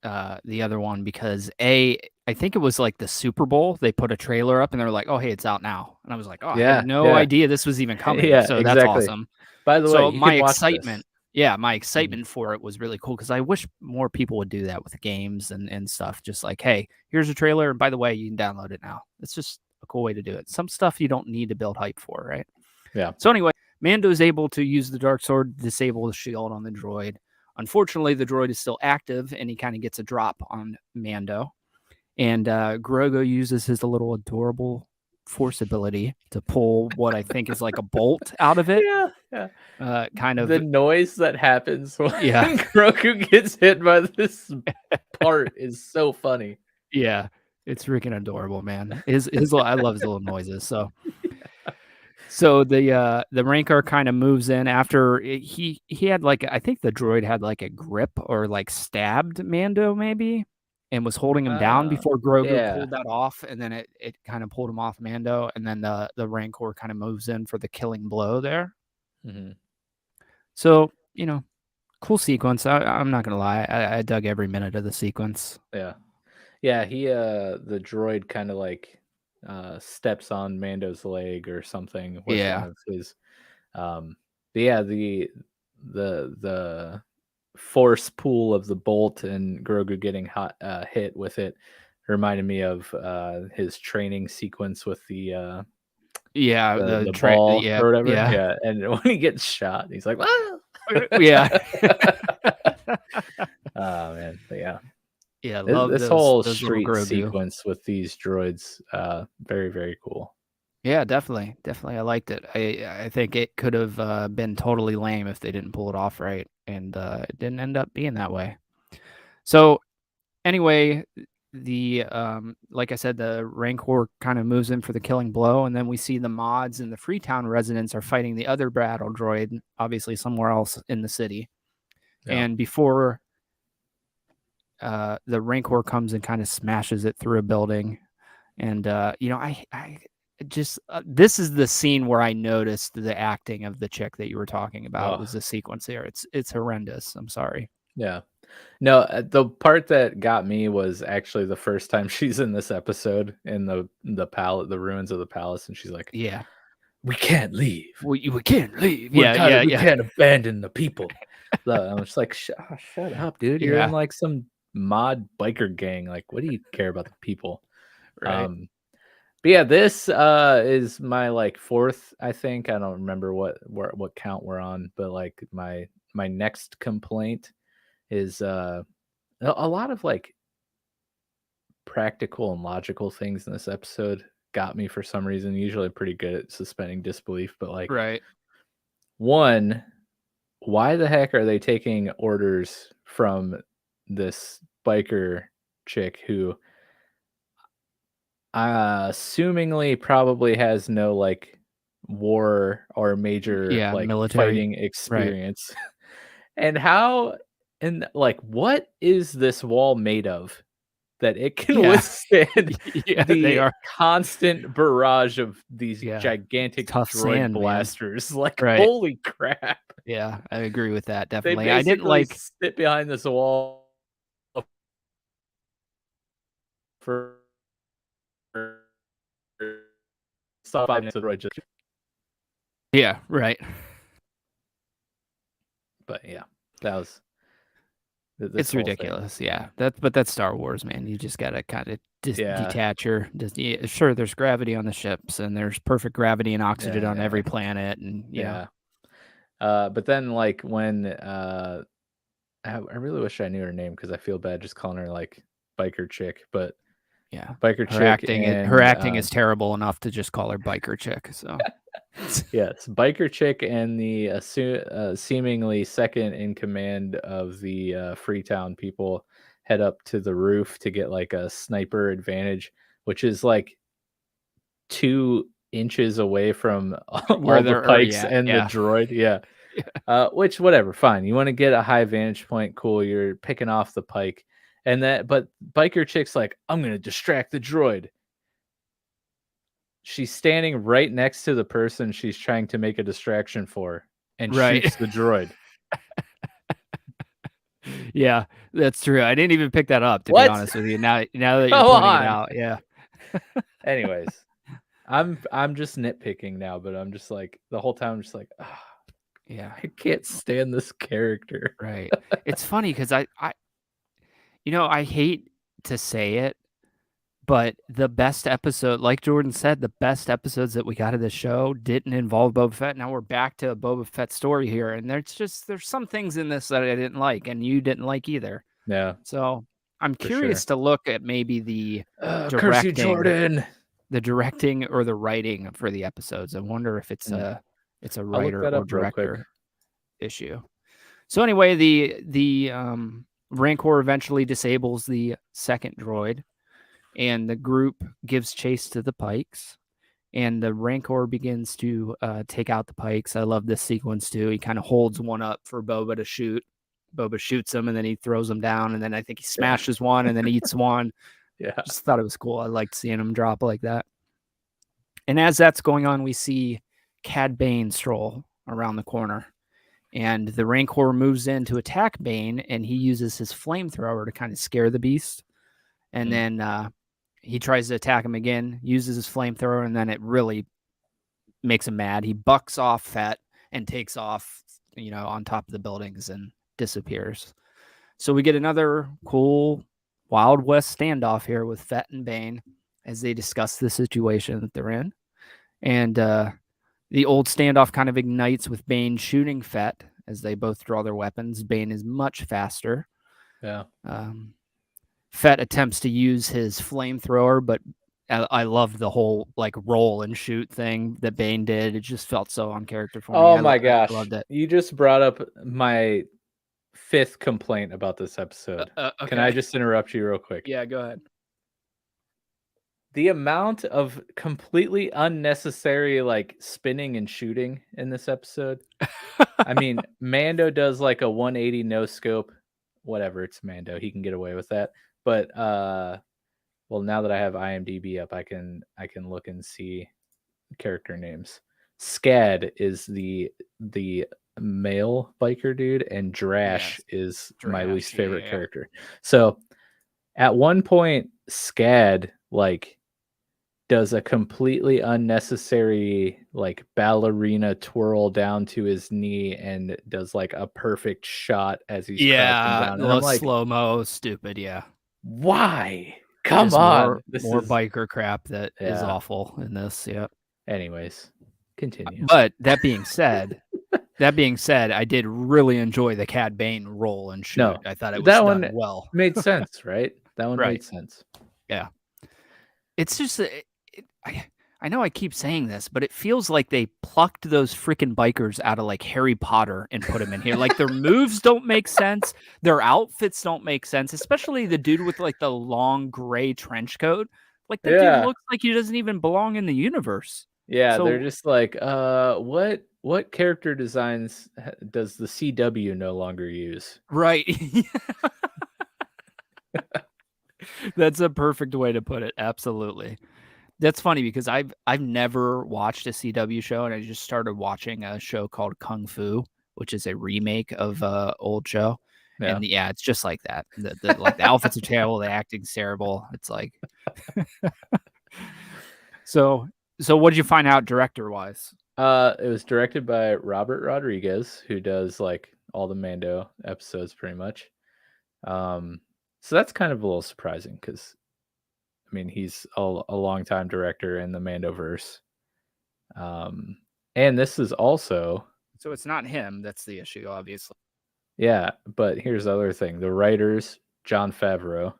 B: the other one because I think it was like the Super Bowl. They put a trailer up and they were like, "Oh, hey, it's out now," and I was like, "Oh, I had
A: Yeah,
B: no
A: yeah.
B: idea this was even coming."
A: Yeah,
B: So that's
A: exactly.
B: awesome.
A: By the way,
B: So
A: you can
B: my
A: watch this.
B: excitement, yeah, my
A: Mhm.
B: excitement for it was really cool because I wish more people would do that with games and stuff. Just like, hey, here's a trailer, and by the way, you can download it now. It's just a cool way to do it. Some stuff you don't need to build hype for, right?
A: Yeah.
B: So anyway, Mando is able to use the dark sword to disable the shield on the droid. Unfortunately, the droid is still active, and he kind of gets a drop on Mando. And Grogu uses his little adorable force ability to pull what I think is like a bolt out of it.
A: Yeah, yeah.
B: Kind
A: The
B: of,
A: noise that happens when
B: yeah,
A: Grogu gets hit by this part is so funny.
B: yeah. It's freaking adorable, man. His I love his little noises. So the Rancor kind of moves in after he had like I think the droid had like a grip or like stabbed Mando maybe and was holding him down before Grogu
A: Yeah.
B: pulled that off, and then it kind of pulled him off Mando, and then the Rancor kind of moves in for the killing blow there.
A: Mhm.
B: So, Cool sequence. I'm not gonna lie. I dug every minute of the sequence.
A: Yeah. Yeah, the droid kind of like steps on Mando's leg or something with one
B: Yeah.
A: of his but yeah, the force pull of the bolt and Grogu getting hit with it reminded me of his training sequence with
B: Yeah.
A: the ball
B: Yeah.
A: or whatever.
B: Yeah.
A: Yeah, and when he gets shot, he's like, "Ah!"
B: Yeah.
A: Oh man, but yeah.
B: Yeah.
A: This,
B: Love
A: this whole
B: those little
A: street
B: Grogu.
A: sequence with these droids, very, very cool.
B: Yeah, definitely. Definitely. I liked it. I think it could have been totally lame if they didn't pull it off right. And it didn't end up being that way. So anyway, the like I said, the Rancor kind of moves in for the killing blow, and then we see the mods and the Freetown residents are fighting the other battle droid, obviously somewhere else in the city.
A: Yeah.
B: And before the Rancor comes and kind of smashes it through a building, and I just this is the scene where I noticed the acting of the chick that you were talking about.
A: Oh,
B: Was the sequence there? It's horrendous. I'm sorry.
A: yeah. No, the part that got me was actually the first time she's in this episode in the ruins of the palace, and she's like,
B: Yeah,
A: "We can't leave.
B: we can't leave.
A: We
B: Yeah,
A: gotta,
B: yeah,
A: we
B: yeah,
A: can't abandon the people." I'm just like, shut up, dude. You're in
B: yeah.
A: like some mod biker gang. Like, what do you care about the people?
B: Right.
A: But yeah, this is my like fourth, I think. I don't remember what count we're on, but like my next complaint is a lot of like practical and logical things in this episode got me for some reason. Usually pretty good at suspending disbelief, but like
B: Right.
A: one, why the heck are they taking orders from this biker chick who assumingly probably has no like war or major
B: Yeah,
A: like
B: military.
A: fighting
B: Right.
A: experience? And how and like what is this wall made of that it can
B: Yeah.
A: withstand
B: Yeah, they
A: the
B: are.
A: constant barrage of these
B: Yeah.
A: gigantic
B: Tough
A: droid
B: sand, man.
A: blasters? Like,
B: Right.
A: holy crap.
B: Yeah, I agree with that,
A: They
B: definitely. I didn't
A: basically
B: like
A: sit behind this wall for 5 minutes of the droid just
B: Yeah, right.
A: but yeah, that was this
B: It's
A: whole thing.
B: ridiculous, yeah. But that's Star Wars, man. You just gotta kinda
A: Yeah,
B: detach her. Yeah, sure, there's gravity on the ships, and there's perfect gravity and oxygen on
A: yeah,
B: every planet, and,
A: yeah. But then like when I really wish I knew her name because I feel bad just calling her like biker chick, but
B: yeah.
A: biker
B: Her
A: chick
B: acting her
A: and
B: acting is terrible enough to just call her biker chick, so
A: yes, biker chick and the seemingly second in command of the Freetown people head up to the roof to get like a sniper advantage, which is like 2 inches away from
B: where
A: all the
B: they're already
A: pikes
B: at,
A: and the
B: yeah.
A: droid. Yeah.
B: Yeah.
A: Which whatever, fine. You want to get a high vantage point, cool. You're picking off the pike, and but biker chick's like, I'm gonna distract the droid. She's standing right next to the person she's trying to make a distraction for, and
B: Right.
A: shoots the droid.
B: Yeah, that's true. I didn't even pick that up, to be
A: What?
B: honest with you. Now that you're
A: Come
B: pointing it
A: on.
B: out, yeah.
A: Anyways, I'm just nitpicking now, but I'm just like the whole time I'm just like, "Ah,
B: Yeah,
A: I can't stand this character."
B: right. It's funny because I hate to say it, but the best episode, like Jordan said, the best episodes that we got of the show didn't involve Boba Fett. Now we're back to a Boba Fett story here, and there's some things in this that I didn't like, and you didn't like either.
A: Yeah,
B: So I'm
A: for sure.
B: curious to look at maybe the
A: Curse you,
B: directing,
A: Jordan.
B: or the writing for the episodes. I wonder if it's a
A: I'll look
B: writer
A: that
B: or
A: up real quick.
B: director issue. So anyway, the Rancor eventually disables the second droid, and the group gives chase to the pikes, and the Rancor begins to take out the pikes. I love this sequence too. He kind of holds one up for Boba to shoot. Boba shoots him, and then he throws him down, and then I think he smashes one and then eats one.
A: Yeah.
B: Just thought it was cool. I liked seeing him drop like that. And as that's going on, we see Cad Bane stroll around the corner. And the Rancor moves in to attack Bane, and he uses his flamethrower to kind of scare the beast. And then he tries to attack him again, uses his flamethrower, and then it really makes him mad. He bucks off Fett and takes off, on top of the buildings and disappears. So we get another cool Wild West standoff here with Fett and Bane as they discuss the situation that they're in. And the old standoff kind of ignites with Bane shooting Fett as they both draw their weapons. Bane is much faster.
A: Yeah.
B: Fett attempts to use his flamethrower, but I loved the whole roll and shoot thing that Bane did. It just felt so on character for me.
A: Oh my gosh.
B: I loved it.
A: You just brought up my 5th complaint about this episode.
B: Okay.
A: Can I just interrupt you real quick?
B: Yeah, go ahead.
A: The amount of completely unnecessary spinning and shooting in this episode. I mean, Mando does a 180 no scope. Whatever, it's Mando. He can get away with that. But well, now that I have IMDb up, I can look and see character names. Scad is the male biker dude, and Drash is my least favorite character. So at one point, Scad does a completely unnecessary ballerina twirl down to his knee and does a perfect shot as he's crouching down. And I'm
B: slow-mo, stupid,
A: why? Come on.
B: More biker crap that is awful in this,
A: Anyways, continue.
B: But that being said, I did really enjoy the Cad Bane roll and shoot.
A: No,
B: I thought it was
A: that
B: done
A: one
B: well.
A: Made sense, right? That one made sense.
B: Yeah. It's just I know I keep saying this, but it feels like they plucked those freaking bikers out of Harry Potter and put them in here. Their moves don't make sense. Their outfits don't make sense, especially the dude with the long gray trench coat. Dude looks like he doesn't even belong in the universe.
A: Yeah, so, they're just what character designs does the CW no longer use?
B: Right. That's a perfect way to put it. Absolutely. That's funny because I've never watched a CW show, and I just started watching a show called Kung Fu, which is a remake of an old show. Yeah. And it's just like that. The outfits are terrible, the acting's terrible. It's So what did you find out director-wise?
A: It was directed by Robert Rodriguez, who does all the Mando episodes pretty much. So that's kind of a little surprising because I mean, he's a long-time director in the Mando-verse. And this is also...
B: So it's not him that's the issue, obviously.
A: Yeah, but here's the other thing. The writers, Jon Favreau,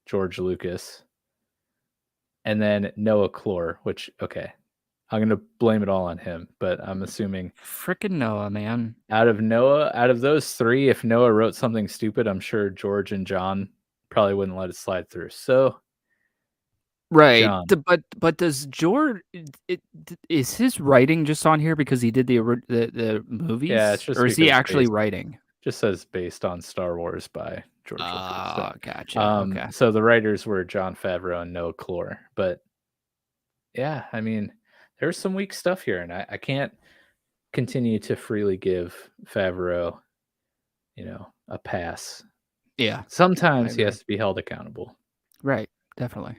A: George Lucas, and then Noah Clore, which, okay, I'm going to blame it all on him, but I'm assuming...
B: Frickin' Noah, man.
A: Out of those three, if Noah wrote something stupid, I'm sure George and John probably wouldn't let it slide through. So...
B: Right, John. But does George? Is his writing just on here because he did the movies?
A: Yeah, it's just
B: or is he actually writing?
A: Just says based on Star Wars by George Lucas.
B: Oh, gotcha. Okay.
A: So the writers were Jon Favreau and Noah Clore. But yeah, I mean, there's some weak stuff here, and I can't continue to freely give Favreau, a pass.
B: Yeah.
A: Sometimes he has to be held accountable.
B: Right. Definitely.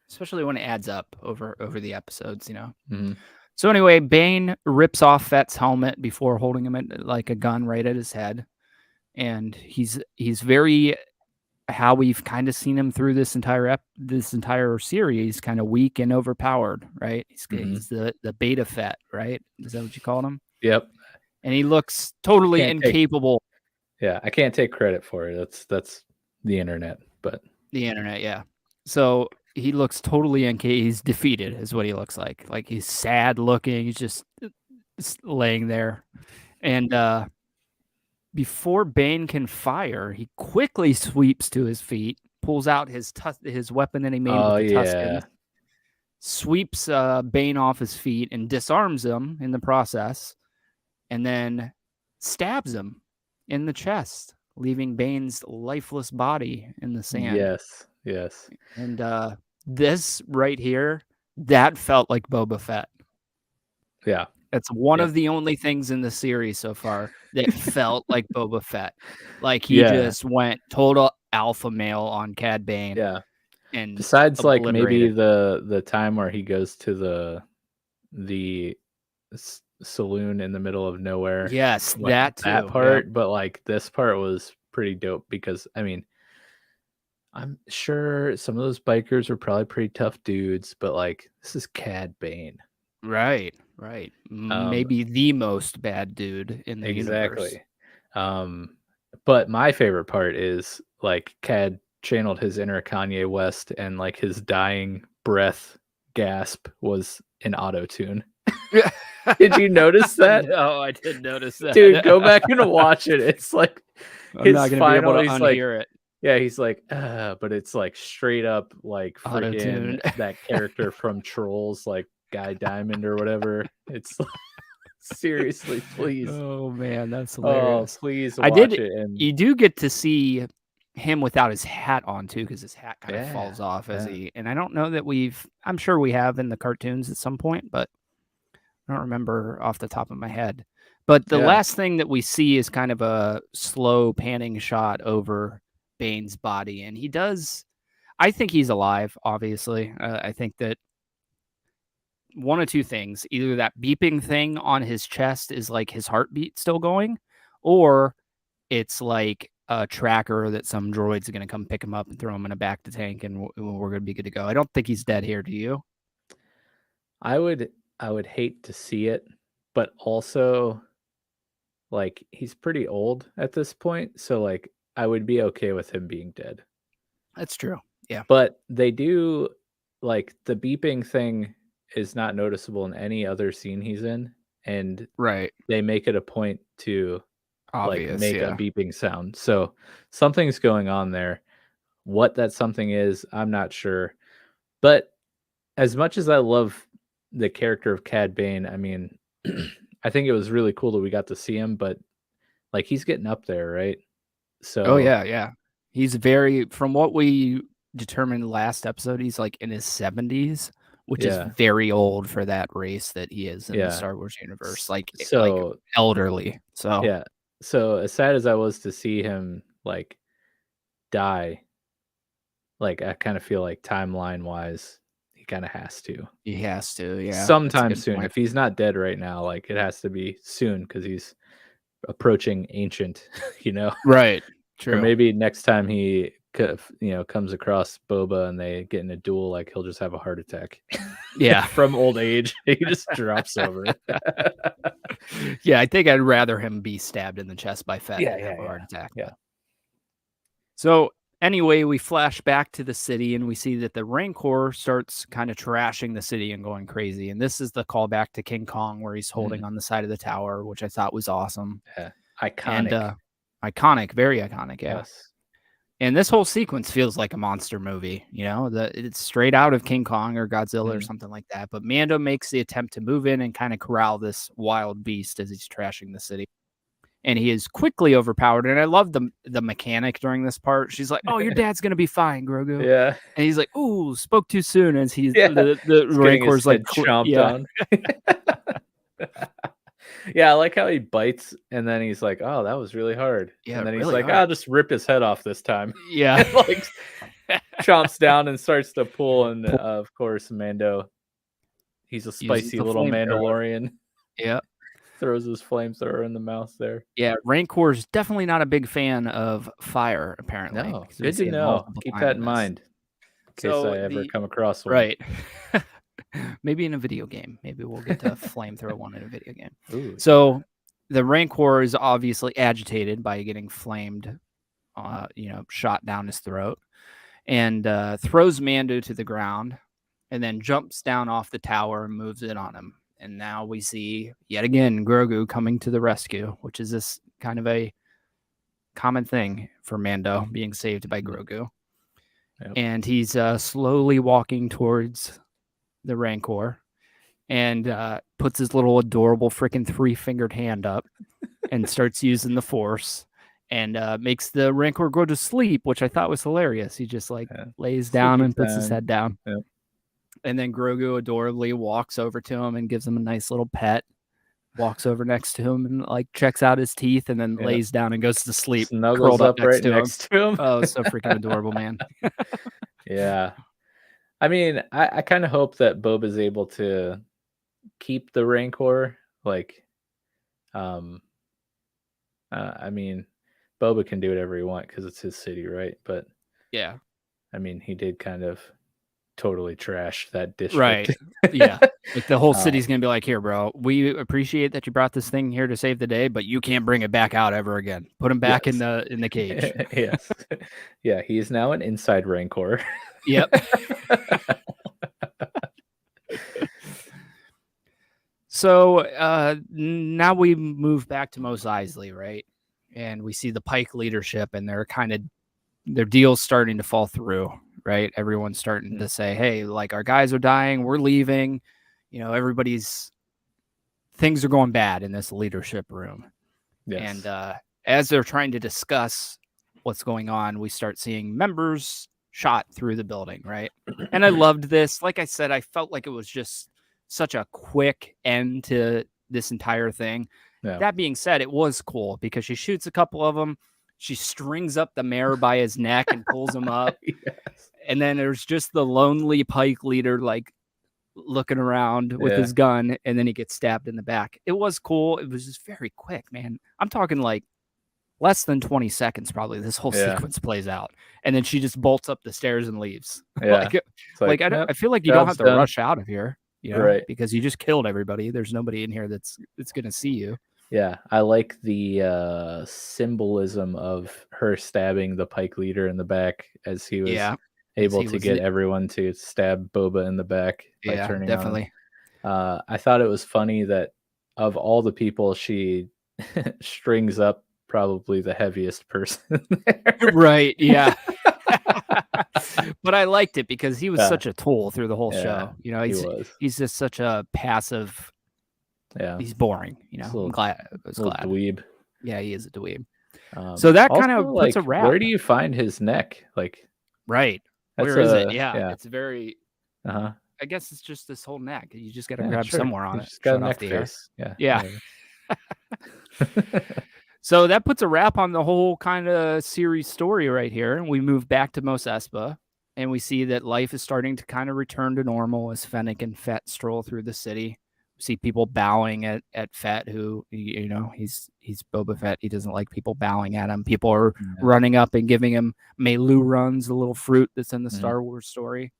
B: Especially when it adds up over the episodes,
A: Mm-hmm.
B: So anyway, Bane rips off Fett's helmet before holding him like a gun right at his head. And he's very, how we've kind of seen him through this entire series, kind of weak and overpowered, right? He's the beta Fett, right? Is that what you called him?
A: Yep.
B: And he looks totally incapable.
A: I can't take credit for it. That's the internet, but...
B: The internet, yeah. So he looks totally incapable. He's defeated is what he looks like. He's sad looking. He's just laying there. And before Bane can fire, he quickly sweeps to his feet, pulls out his weapon that he made with the Tuscans, sweeps Bane off his feet and disarms him in the process, and then stabs him in the chest, leaving Bane's lifeless body in the sand.
A: Yes.
B: And this right here, that felt like Boba Fett.
A: Yeah.
B: That's one
A: Yep.
B: of the only things in the series so far that felt like Boba Fett. Like he
A: Yeah.
B: just went total alpha male on Cad Bane
A: Yeah.
B: and
A: Besides, like, maybe
B: obliterated.
A: the time where he goes to the saloon in the middle of nowhere,
B: Yes,
A: what
B: that
A: that
B: too. Yep.
A: part, but, like, this part was pretty dope because, I mean, I'm sure some of those bikers were probably pretty tough dudes, but, like, this is Cad Bane.
B: Right, right.
A: Um,
B: Maybe the most bad dude in the universe.
A: exactly. Um, but my favorite part is, like, Cad channeled his inner Kanye West and, like, his dying breath gasp was in auto-tune. Did you notice that?
B: No, I didn't notice that.
A: Dude, go back and watch it. It's like
B: I'm
A: his
B: not gonna be able
A: final
B: to
A: he's like
B: unhear it.
A: yeah, he's like, but it's like straight up like freaking
B: Auto-tuned.
A: that character from Trolls, like Guy Diamond or whatever. It's like, seriously, please.
B: Oh man, that's
A: Oh,
B: hilarious.
A: please
B: I
A: watch
B: did.
A: it and
B: You do get to see him without his hat on too, because his hat kind of
A: yeah,
B: falls off as
A: yeah,
B: he. And I don't know that we've. I'm sure we have in the cartoons at some point, but I don't remember off the top of my head. But the
A: yeah.
B: last thing that we see is kind of a slow panning shot over Bane's body, and he does. I think he's alive. Obviously, I think that one of two things: either that beeping thing on his chest is like his heartbeat still going, or it's like a tracker that some droid's going to come pick him up and throw him in a back to tank, and we're going to be good to go. I don't think he's dead here. Do you?
A: I would hate to see it, but also like he's pretty old at this point, so like I would be okay with him being dead.
B: That's true. Yeah.
A: But they do like, the beeping thing is not noticeable in any other scene he's in, and
B: Right.
A: they make it a point to, like,
B: Obvious.
A: make a
B: Yeah.
A: beeping sound. So, something's going on there. What that something is, I'm not sure. But as much as I love the character of Cad Bane, I mean, I think it was really cool that we got to see him, but, like, he's getting up there, right?
B: Oh
A: So,
B: yeah. Yeah. He's very, from what we determined last episode, he's like in his 70s, which is
A: yeah,
B: very old for that race that he is in the
A: yeah.
B: Star Wars universe. Like
A: So
B: elderly. So
A: yeah. So, as sad as I was to see him, like, die, like, I kinda feel like timeline-wise, he kinda has to.
B: he has to. Yeah. That's a
A: Sometime
B: good
A: soon.
B: point.
A: If he's not dead right now, like, it has to be soon because he's approaching ancient, you know?
B: Right.
A: Or
B: True.
A: maybe next time he comes across Boba and they get in a duel, like, he'll just have a heart attack
B: Yeah.
A: from old age. He just drops over.
B: Yeah, I think I'd rather him be stabbed in the chest by Fett
A: Yeah,
B: than have
A: yeah,
B: a heart
A: yeah.
B: attack.
A: Yeah.
B: But so anyway, we flash back to the city and we see that the Rancor starts kind of trashing the city and going crazy. And this is the callback to King Kong where he's holding
A: Mhm.
B: on the side of the tower, which I thought was awesome.
A: Yeah.
B: And
A: Iconic.
B: iconic, very iconic, yeah.
A: Yes.
B: And this whole sequence feels like a monster movie, you know, it's straight out of King Kong or Godzilla or
A: Mhm.
B: something like that. But Mando makes the attempt to move in and kind of corral this wild beast as he's trashing the city. And he is quickly overpowered. And I love the mechanic during this part. She's like, "Oh, your dad's gonna be fine, Grogu."
A: Yeah.
B: And he's like, "Ooh, spoke too soon." As he's
A: Yeah.
B: the
A: He's getting his
B: Rancor's like,
A: head chomped
B: yeah,
A: on. Yeah, I like how he bites and then he's like, "Oh, that was really hard."
B: yeah,
A: And then he's
B: really
A: like,
B: hard.
A: "I'll just rip his head off this time."
B: Yeah,
A: And, like, chomps down and starts to pull, and, of course, Mando, he's a
B: uses
A: spicy
B: the
A: little
B: flamethrower.
A: Mandalorian,
B: Yeah,
A: throws his flamethrower in the mouth there.
B: yeah. Rancor's definitely not a big fan of fire, apparently,
A: No,
B: because we
A: good to
B: see it
A: know.
B: multiple
A: Keep
B: times
A: that
B: in
A: in
B: this.
A: mind in case
B: So
A: I ever
B: the
A: come across one.
B: right. Maybe in a video game. Maybe we'll get to flamethrow one in a video game.
A: Ooh, yeah.
B: So the Rancor is obviously agitated by getting flamed, shot down his throat, and throws Mando to the ground, and then jumps down off the tower and moves it on him. And now we see yet again Grogu coming to the rescue, which is this kind of a common thing for Mando being saved by Grogu.
A: Yep.
B: And he's slowly walking towards the Rancor and puts his little adorable freaking 3-fingered hand up and starts using the Force and makes the Rancor go to sleep, which I thought was hilarious. He just
A: Yeah.
B: lays down
A: Sleepy
B: and puts his
A: time.
B: head down.
A: Yep.
B: And then Grogu adorably walks over to him and gives him a nice little pet. walks over next to him and like checks out his teeth and then
A: Yeah.
B: lays down and goes to sleep,
A: Snuggles
B: curled up
A: up right
B: to him.
A: next to him.
B: Oh, it's so freaking adorable, man.
A: Yeah. I mean, I kind of hope that Boba's able to keep the Rancor. Like, I mean, Boba can do whatever he wants because it's his city, right? But
B: Yeah.
A: I mean, he did kind of totally trash that
B: Right.
A: district.
B: Yeah. Like the whole city's gonna be like, here, bro. We appreciate that you brought this thing here to save the day, but you can't bring it back out ever again. Put him back in the cage.
A: Yes. Yeah, he is now an inside Rancor.
B: Yep. So now we move back to Mos Eisley, right? And we see the Pike leadership, and their deal's starting to fall through, right? Everyone's starting to say, hey, like our guys are dying, we're leaving. You know, things are going bad in this leadership room. Yes. And as they're trying to discuss what's going on, we start seeing members shot through the building, right? And I loved this. Like I said, I felt like it was just such a quick end to this entire thing. Yeah. That being said, it was cool because she shoots a couple of them. She strings up the mayor by his neck and pulls him up. Yes. And then there's just the lonely Pike leader, like looking around with his gun, and then he gets stabbed in the back. It was cool. It was just very quick, man. I'm talking like less than 20 seconds, probably. This whole sequence plays out. And then she just bolts up the stairs and leaves. Yeah. I feel like you don't have to rush out of here, you know, right? Because you just killed everybody. There's nobody in here that's going to see you.
A: Yeah, I like the symbolism of her stabbing the Pike leader in the back as he was able to get everyone to stab Boba in the back by turning definitely. On him. I thought it was funny that of all the people, she strings up probably the heaviest person there.
B: Right, yeah. But I liked it because he was such a tool through the whole show. You know, he's just such a passive. Yeah, he's boring. You know, I'm glad. I was glad.
A: Dweeb.
B: Yeah, he is a dweeb. So that kind of puts a wrap.
A: Where do you find his neck? Like,
B: right? Where is it? Yeah, it's very. I guess it's just this whole neck. You just got to grab somewhere on it.
A: Just got a neck face.
B: Yeah. So that puts a wrap on the whole kind of series story right here, and we move back to Mos Espa, and we see that life is starting to kind of return to normal as Fennec and Fett stroll through the city. See people bowing at Fett, who, you know, he's Boba Fett. He doesn't like people bowing at him. People are running up and giving him Melu runs, the little fruit that's in the Star Wars story.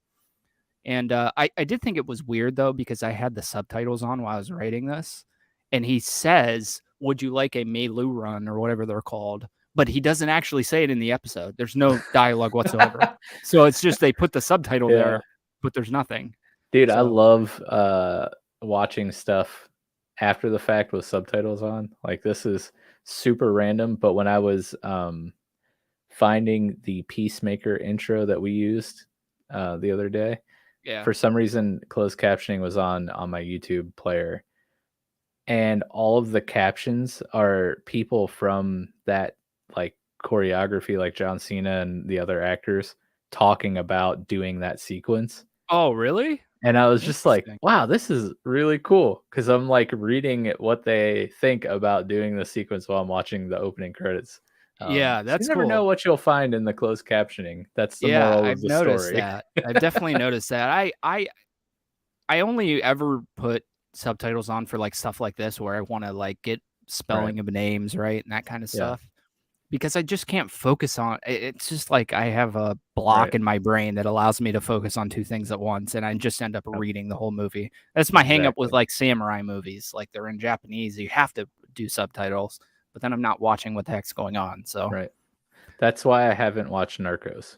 B: And I did think it was weird, though, because I had the subtitles on while I was writing this. And he says, would you like a Melu run or whatever they're called? But he doesn't actually say it in the episode. There's no dialogue whatsoever. So it's just they put the subtitle there, but there's nothing.
A: Dude, I love watching stuff after the fact with subtitles on. Like, this is super random, but when I was finding the Peacemaker intro that we used the other day, for some reason closed captioning was on my YouTube player, and all of the captions are people from that like choreography, like John Cena and the other actors talking about doing that sequence.
B: Oh, really?
A: And I was just like, wow, this is really cool. Because I'm like reading what they think about doing the sequence while I'm watching the opening credits.
B: Yeah, that's
A: cool. You never know what you'll find in the closed captioning. That's the moral of the story.
B: I've noticed that. I've definitely noticed that. I only ever put subtitles on for like stuff like this where I want to like get spelling of names, right? And that kind of stuff. Because I just can't focus on it. It's just like I have a block in my brain that allows me to focus on two things at once, and I just end up reading the whole movie. That's my hang up with like samurai movies. Like, they're in Japanese, you have to do subtitles, but then I'm not watching what the heck's going on. So
A: that's why I haven't watched Narcos.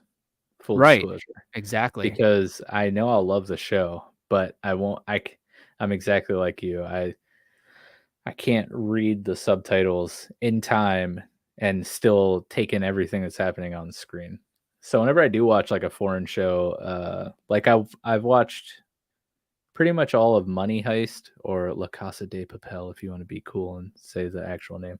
A: Full disclosure.
B: Exactly.
A: Because I know I'll love the show, but I won't. I'm exactly like you. I can't read the subtitles in time and still take in everything that's happening on the screen. So whenever I do watch like a foreign show, like I've watched pretty much all of Money Heist, or La Casa de Papel, if you want to be cool and say the actual name.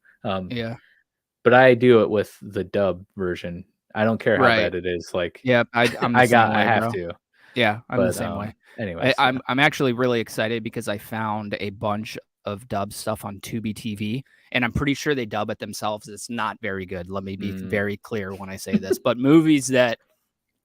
A: But I do it with the dub version. I don't care how bad it is. Like,
B: I
A: have to.
B: Yeah, I'm the same way.
A: Anyway,
B: I'm actually really excited because I found a bunch of dub stuff on Tubi TV, and I'm pretty sure they dub it themselves. It's not very good. Let me be very clear when I say this. But movies that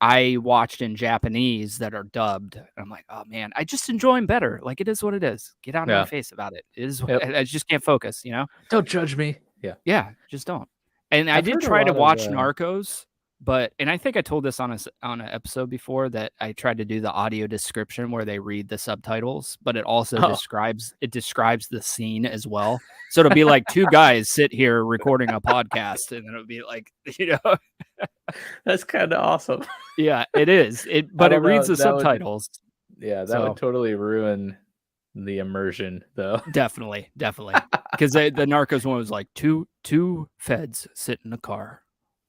B: I watched in Japanese that are dubbed, I'm like, oh man, I just enjoy them better. Like, it is what it is. Get out of my face about it. It is. I just can't focus.
A: Don't judge me.
B: Yeah, just don't. And I
A: I've
B: did
A: heard a
B: try to
A: lot of,
B: watch Narcos, and I think I told this on an episode before that I tried to do the audio description where they read the subtitles, but it also describes the scene as well. So it'll be like two guys sit here recording a podcast, and it'll be like,
A: That's kind of awesome.
B: Yeah, it is. But it reads the subtitles.
A: That would totally ruin the immersion, though.
B: Definitely, because the Narcos one was like two feds sit in a car,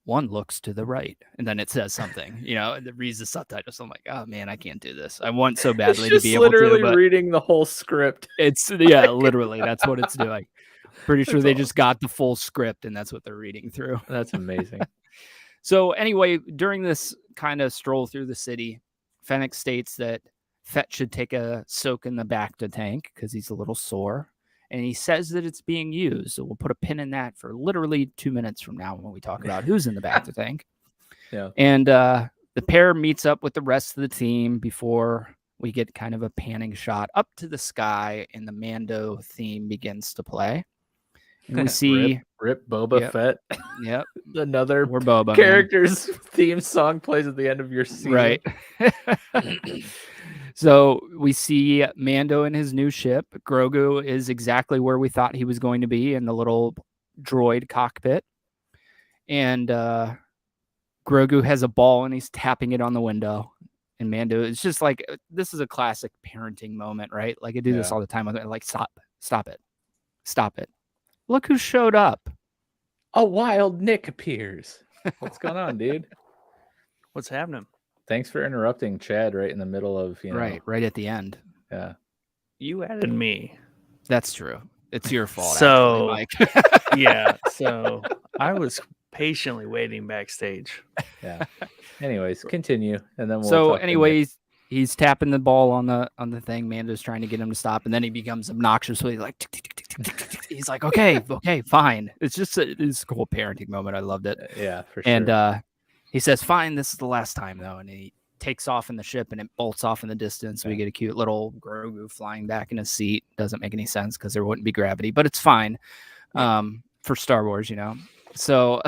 B: one looks to the right, and then it says something, and it reads the subtitles. I'm like, oh man, I can't do this. I want so badly to be able to. It's literally
A: reading the whole script.
B: It's literally that's what it's doing. Pretty sure they just got the full script and that's what they're reading through.
A: That's amazing.
B: So anyway, during this kind of stroll through the city, Fennec states that Fett should take a soak in the bacta tank because he's a little sore. And he says that it's being used. So we'll put a pin in that for literally 2 minutes from now when we talk about who's in the bacta tank.
A: Yeah.
B: And the pair meets up with the rest of the team before we get kind of a panning shot up to the sky and the Mando theme begins to play. And we see
A: Rip Boba Fett.
B: Yep.
A: Another
B: Boba
A: character's theme song plays at the end of your season.
B: Right. So we see Mando in his new ship. Grogu is exactly where we thought he was going to be in the little droid cockpit. And Grogu has a ball and he's tapping it on the window. And Mando is just like, this is a classic parenting moment, right? Like I do this all the time. I'm like, stop it. Look who showed up.
A: A wild Nick appears. What's going on, dude?
C: What's happening?
A: Thanks for interrupting Chad right in the middle of,
B: right at the end.
A: Yeah.
C: You added me.
B: That's true. It's your fault.
C: So,
B: actually, Mike.
C: Yeah. So I was patiently waiting backstage.
A: Yeah. Anyways, continue. And then
B: he's tapping the ball on the thing. Mando's trying to get him to stop, and then he becomes obnoxious. So he's like, tick, tick, tick, tick, tick, tick. He's like, okay, fine. It's just it's a cool parenting moment. I loved it.
A: Yeah, for sure.
B: And he says, fine, this is the last time though, and he takes off in the ship, and it bolts off in the distance. We get a cute little Grogu flying back in his seat. Doesn't make any sense because there wouldn't be gravity, but it's fine for Star Wars, So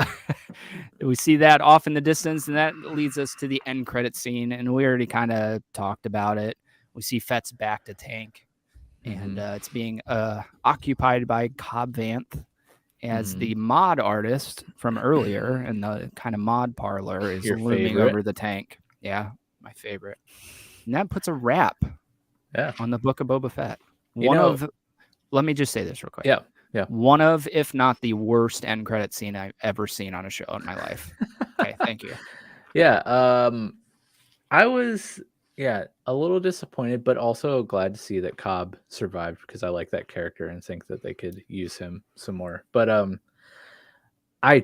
B: we see that off in the distance, and that leads us to the end credit scene. And we already kind of talked about it. We see Fett's bacta tank, and it's being occupied by Cobb Vanth as the mod artist from earlier, and the kind of mod parlor is looming over the tank. Yeah, my favorite. And that puts a wrap on the Book of Boba Fett. Let me just say this real quick.
A: Yeah.
B: One of, if not the worst end credit scene I've ever seen on a show in my life. Okay, thank you.
A: Yeah. I was a little disappointed, but also glad to see that Cobb survived because I like that character and think that they could use him some more. But I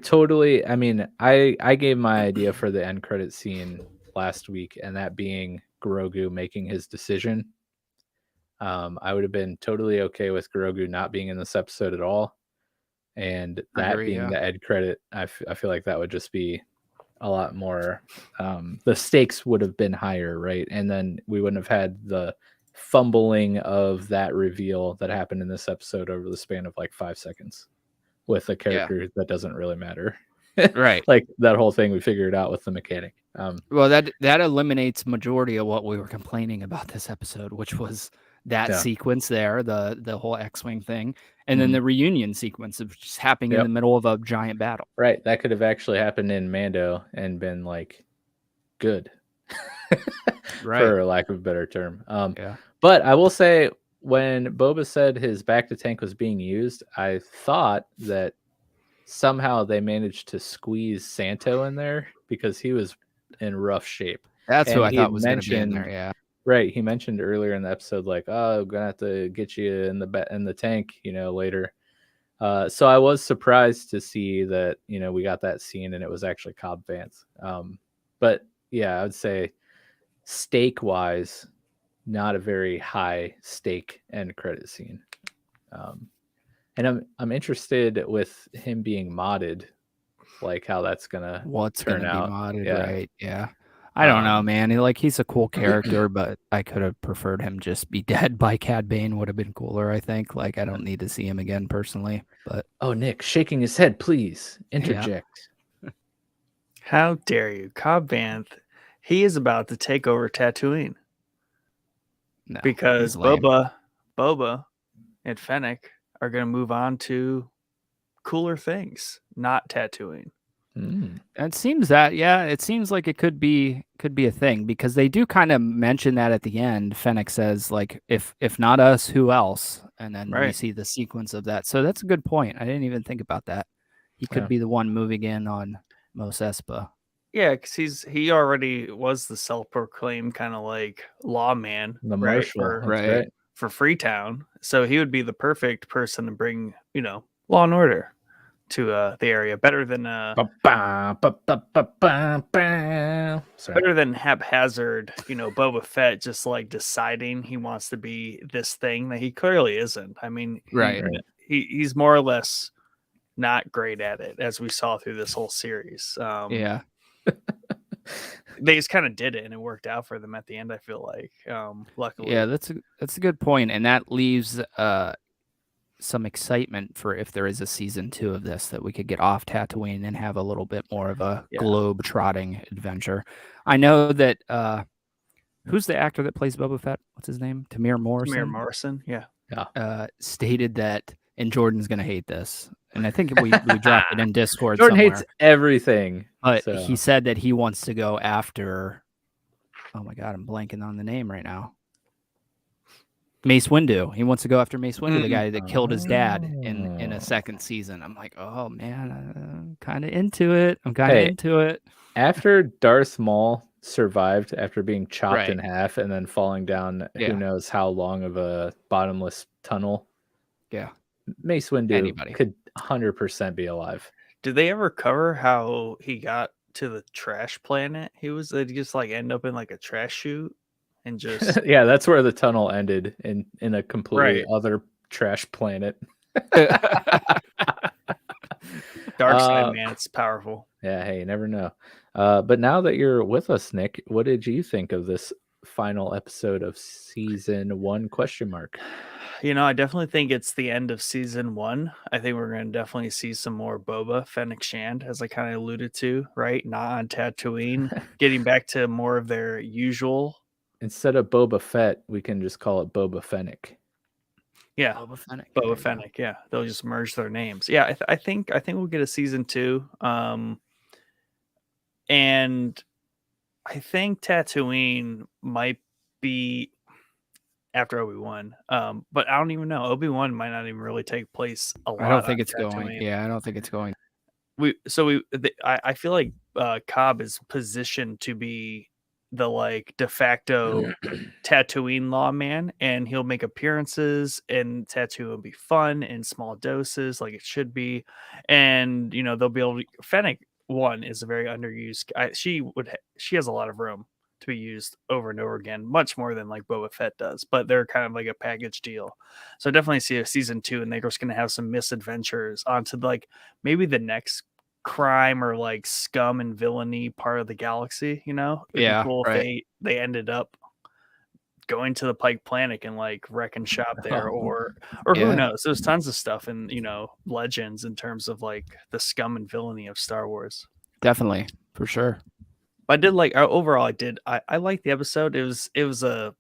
A: gave my idea for the end credit scene last week, and that being Grogu making his decision. I would have been totally okay with Grogu not being in this episode at all, and that being the end credit. I feel like that would just be a lot more. The stakes would have been higher, right? And then we wouldn't have had the fumbling of that reveal that happened in this episode over the span of like 5 seconds with a character that doesn't really matter.
B: Right.
A: Like that whole thing we figured out with the mechanic.
B: Well, that eliminates majority of what we were complaining about this episode, which was that sequence there, the whole X-Wing thing, and then the reunion sequence of just happening in the middle of a giant battle.
A: Right. That could have actually happened in Mando and been like good.
B: Right.
A: For lack of a better term. But I will say when Boba said his bacta tank was being used, I thought that somehow they managed to squeeze Santo in there because he was in rough shape.
B: That's who I thought was going to be in there. Yeah.
A: Right. He mentioned earlier in the episode, like, oh, I'm going to have to get you in the tank, later. So I was surprised to see that, we got that scene and it was actually Cobb Vanth. But yeah, I would say stake wise, not a very high stake end credit scene. And I'm interested with him being modded, like how that's gonna
B: What's
A: turn
B: gonna be
A: out.
B: modded,
A: Yeah.
B: right? Yeah. I don't know,
A: Um,
B: man. He's a cool character, but I could have preferred him just be dead by Cad Bane would have been cooler, I think. Like, I don't need to see him again personally, but
A: Oh, Nick, shaking his head, please interject.
C: How dare you, Cobb Vanth? He is about to take over Tatooine
B: no.
C: because
B: he's lame.
C: Boba, and Fennec are going to move on to cooler things, not Tatooine.
B: It seems like it could be a thing because they do kind of mention that at the end. Fennec says like, if not us, who else? And then we
C: Right.
B: see the sequence of that. So that's a good point. I didn't even think about that. He could
A: Yeah.
B: be the one moving in on Mos Espa.
C: Yeah, because he already was the self-proclaimed kind of like lawman,
A: The
C: right?
A: marshal, that's right.
C: For Freetown. So he would be the perfect person to bring, law and order to the area. Better than better than haphazard, Boba Fett just like deciding he wants to be this thing that he clearly isn't. I mean,
B: Right.
C: he's more or less not great at it, as we saw through this whole series.
B: Yeah.
C: They just kind of did it and it worked out for them at the end, I feel like. Luckily.
B: Yeah, that's a good point, and that leaves some excitement for if there is a season 2 of this, that we could get off Tatooine and have a little bit more of a globe trotting adventure. I know that who's the actor that plays Boba Fett? What's his name? Tamir Morrison.
C: Yeah.
B: Stated that, and Jordan's gonna hate this, and I think we dropped it in Discord.
A: Jordan
B: somewhere,
A: hates everything,
B: but he said that he wants to go after. Oh my god, I'm blanking on the name right now. Mace Windu. He wants to go after Mace Windu, the guy that killed his dad in a second season. I'm like, oh man, I'm kind of into it.
A: After Darth Maul survived after being chopped in
B: Right.
A: half and then falling down who knows how long of a bottomless tunnel.
B: Yeah.
A: Mace Windu could 100% be alive.
C: Did they ever cover how he got to the trash planet? Did he just like end up in like a trash chute and just
A: yeah, that's where the tunnel ended, in a completely
C: Right.
A: other trash planet.
C: Dark side, man, it's powerful.
A: Yeah, hey, you never know. But now that you're with us, Nick, what did you think of this final episode of season 1 ?
C: I definitely think it's the end of season 1. I think we're going to definitely see some more Boba, Fennec Shand, as I kind of alluded to, right? Not on Tatooine, getting back to more of their usual.
A: Instead of Boba Fett, we can just call it Boba Fennec.
C: Yeah,
B: Boba
C: Fennec. Yeah, they'll just merge their names. Yeah, I think we'll get a season 2. And I think Tatooine might be after Obi-Wan. But I don't even know. Obi-Wan might not even really take place a lot.
B: I don't think it's
C: Tatooine.
B: going. Yeah, I don't think it's going.
C: I feel like Cobb is positioned to be the like de facto Tatooine lawman, and he'll make appearances, and Tatooine will be fun in small doses, like it should be, and they'll be able to. Fennec one is a very underused. She has a lot of room to be used over and over again, much more than like Boba Fett does, but they're kind of like a package deal. So I definitely see a season 2, and they're just going to have some misadventures onto like maybe the next crime or like scum and villainy part of the galaxy. It'd be cool if they ended up going to the Pike Planet and like wrecking shop there, or who knows? There's tons of stuff in legends in terms of like the scum and villainy of Star Wars.
B: Definitely, for sure.
C: I did like overall. I liked the episode. It was a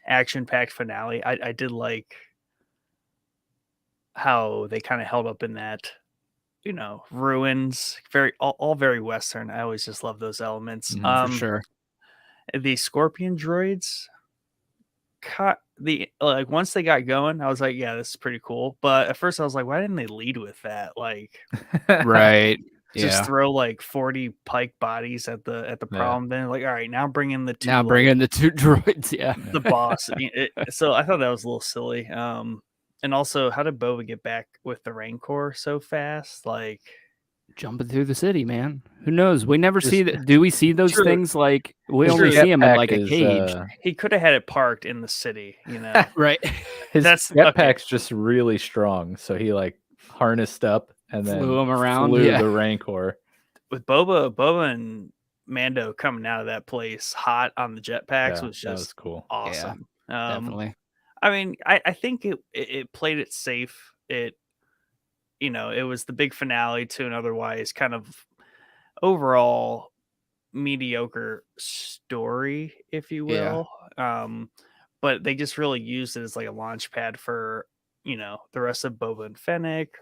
C: action-packed finale. I did like how they kind of held up in that, ruins. All very Western. I always just love those elements.
B: For sure.
C: The Scorpion droids, once they got going, I was like, yeah, this is pretty cool. But at first, I was like, why didn't they lead with that? Like,
B: right.
C: Just throw like 40 Pike bodies at the problem. Then like, all right, now bring in the two.
B: Now bring in the 2 droids. Yeah,
C: the boss. So I thought that was a little silly. And also, how did Boba get back with the Rancor so fast? Like,
B: jumping through the city, man. Who knows? We never
A: Just-
B: see that. Do we see those
C: True.
B: things? Like we
A: His
B: only see him in
A: jetpack
B: like a
A: is,
B: cage,
C: He could have had it parked in the city, you know.
B: right?
A: his
C: That's-
A: jetpack's just really strong, so he like harnessed up and then
B: Flew him around,
A: flew
B: yeah.
A: the Rancor.
C: With Boba and Mando coming out of that place hot on the jetpacks
A: Yeah,
C: was
A: that was
C: just
A: cool.
C: awesome.
B: Definitely.
C: I mean, I think it played it safe. It, you know, it was the big finale to an otherwise kind of overall mediocre story, if you
B: Yeah.
C: will. But they just really used it as like a launch pad for, you know, the rest of Boba and Fennec,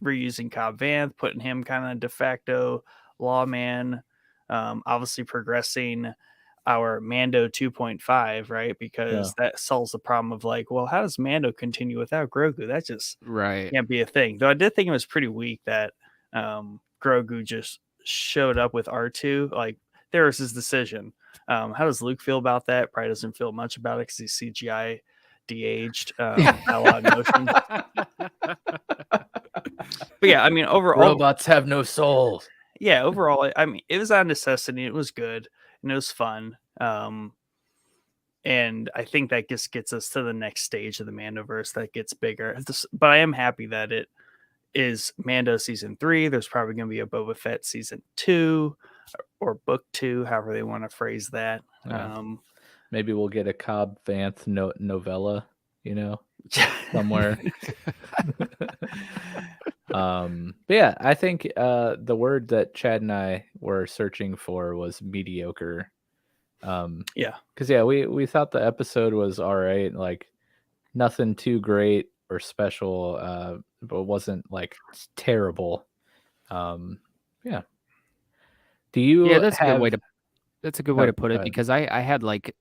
C: reusing Cobb Vanth, putting him kind of de facto lawman, obviously progressing our Mando 2.5, right? Because that solves the problem of like, well, how does Mando continue without Grogu? That just
B: Right.
C: can't be a thing. Though I did think it was pretty weak that Grogu just showed up with R2. Like, there was his decision. How does Luke feel about that? Probably doesn't feel much about it because he's CGI de-aged, not a lot of emotion. But yeah, I mean, overall,
A: Robots have no souls.
C: yeah, overall, I mean, it was out of necessity. It was good and it was fun. And I think that just gets us to the next stage of the Mando-verse that gets bigger. But I am happy that it is Mando season 3. There's probably going to be a Boba Fett season 2 or book 2, however they want to phrase that.
A: Yeah. Maybe we'll get a Cobb Vanth novella, you know, somewhere. But yeah, I think the word that Chad and I were searching for was mediocre.
C: Yeah,
A: because we thought the episode was all right, like nothing too great or special, but wasn't like terrible. Yeah. Do you?
B: Yeah, that's a
A: have...
B: good way to. That's a good way to put
A: go
B: it,
A: ahead.
B: because I had like,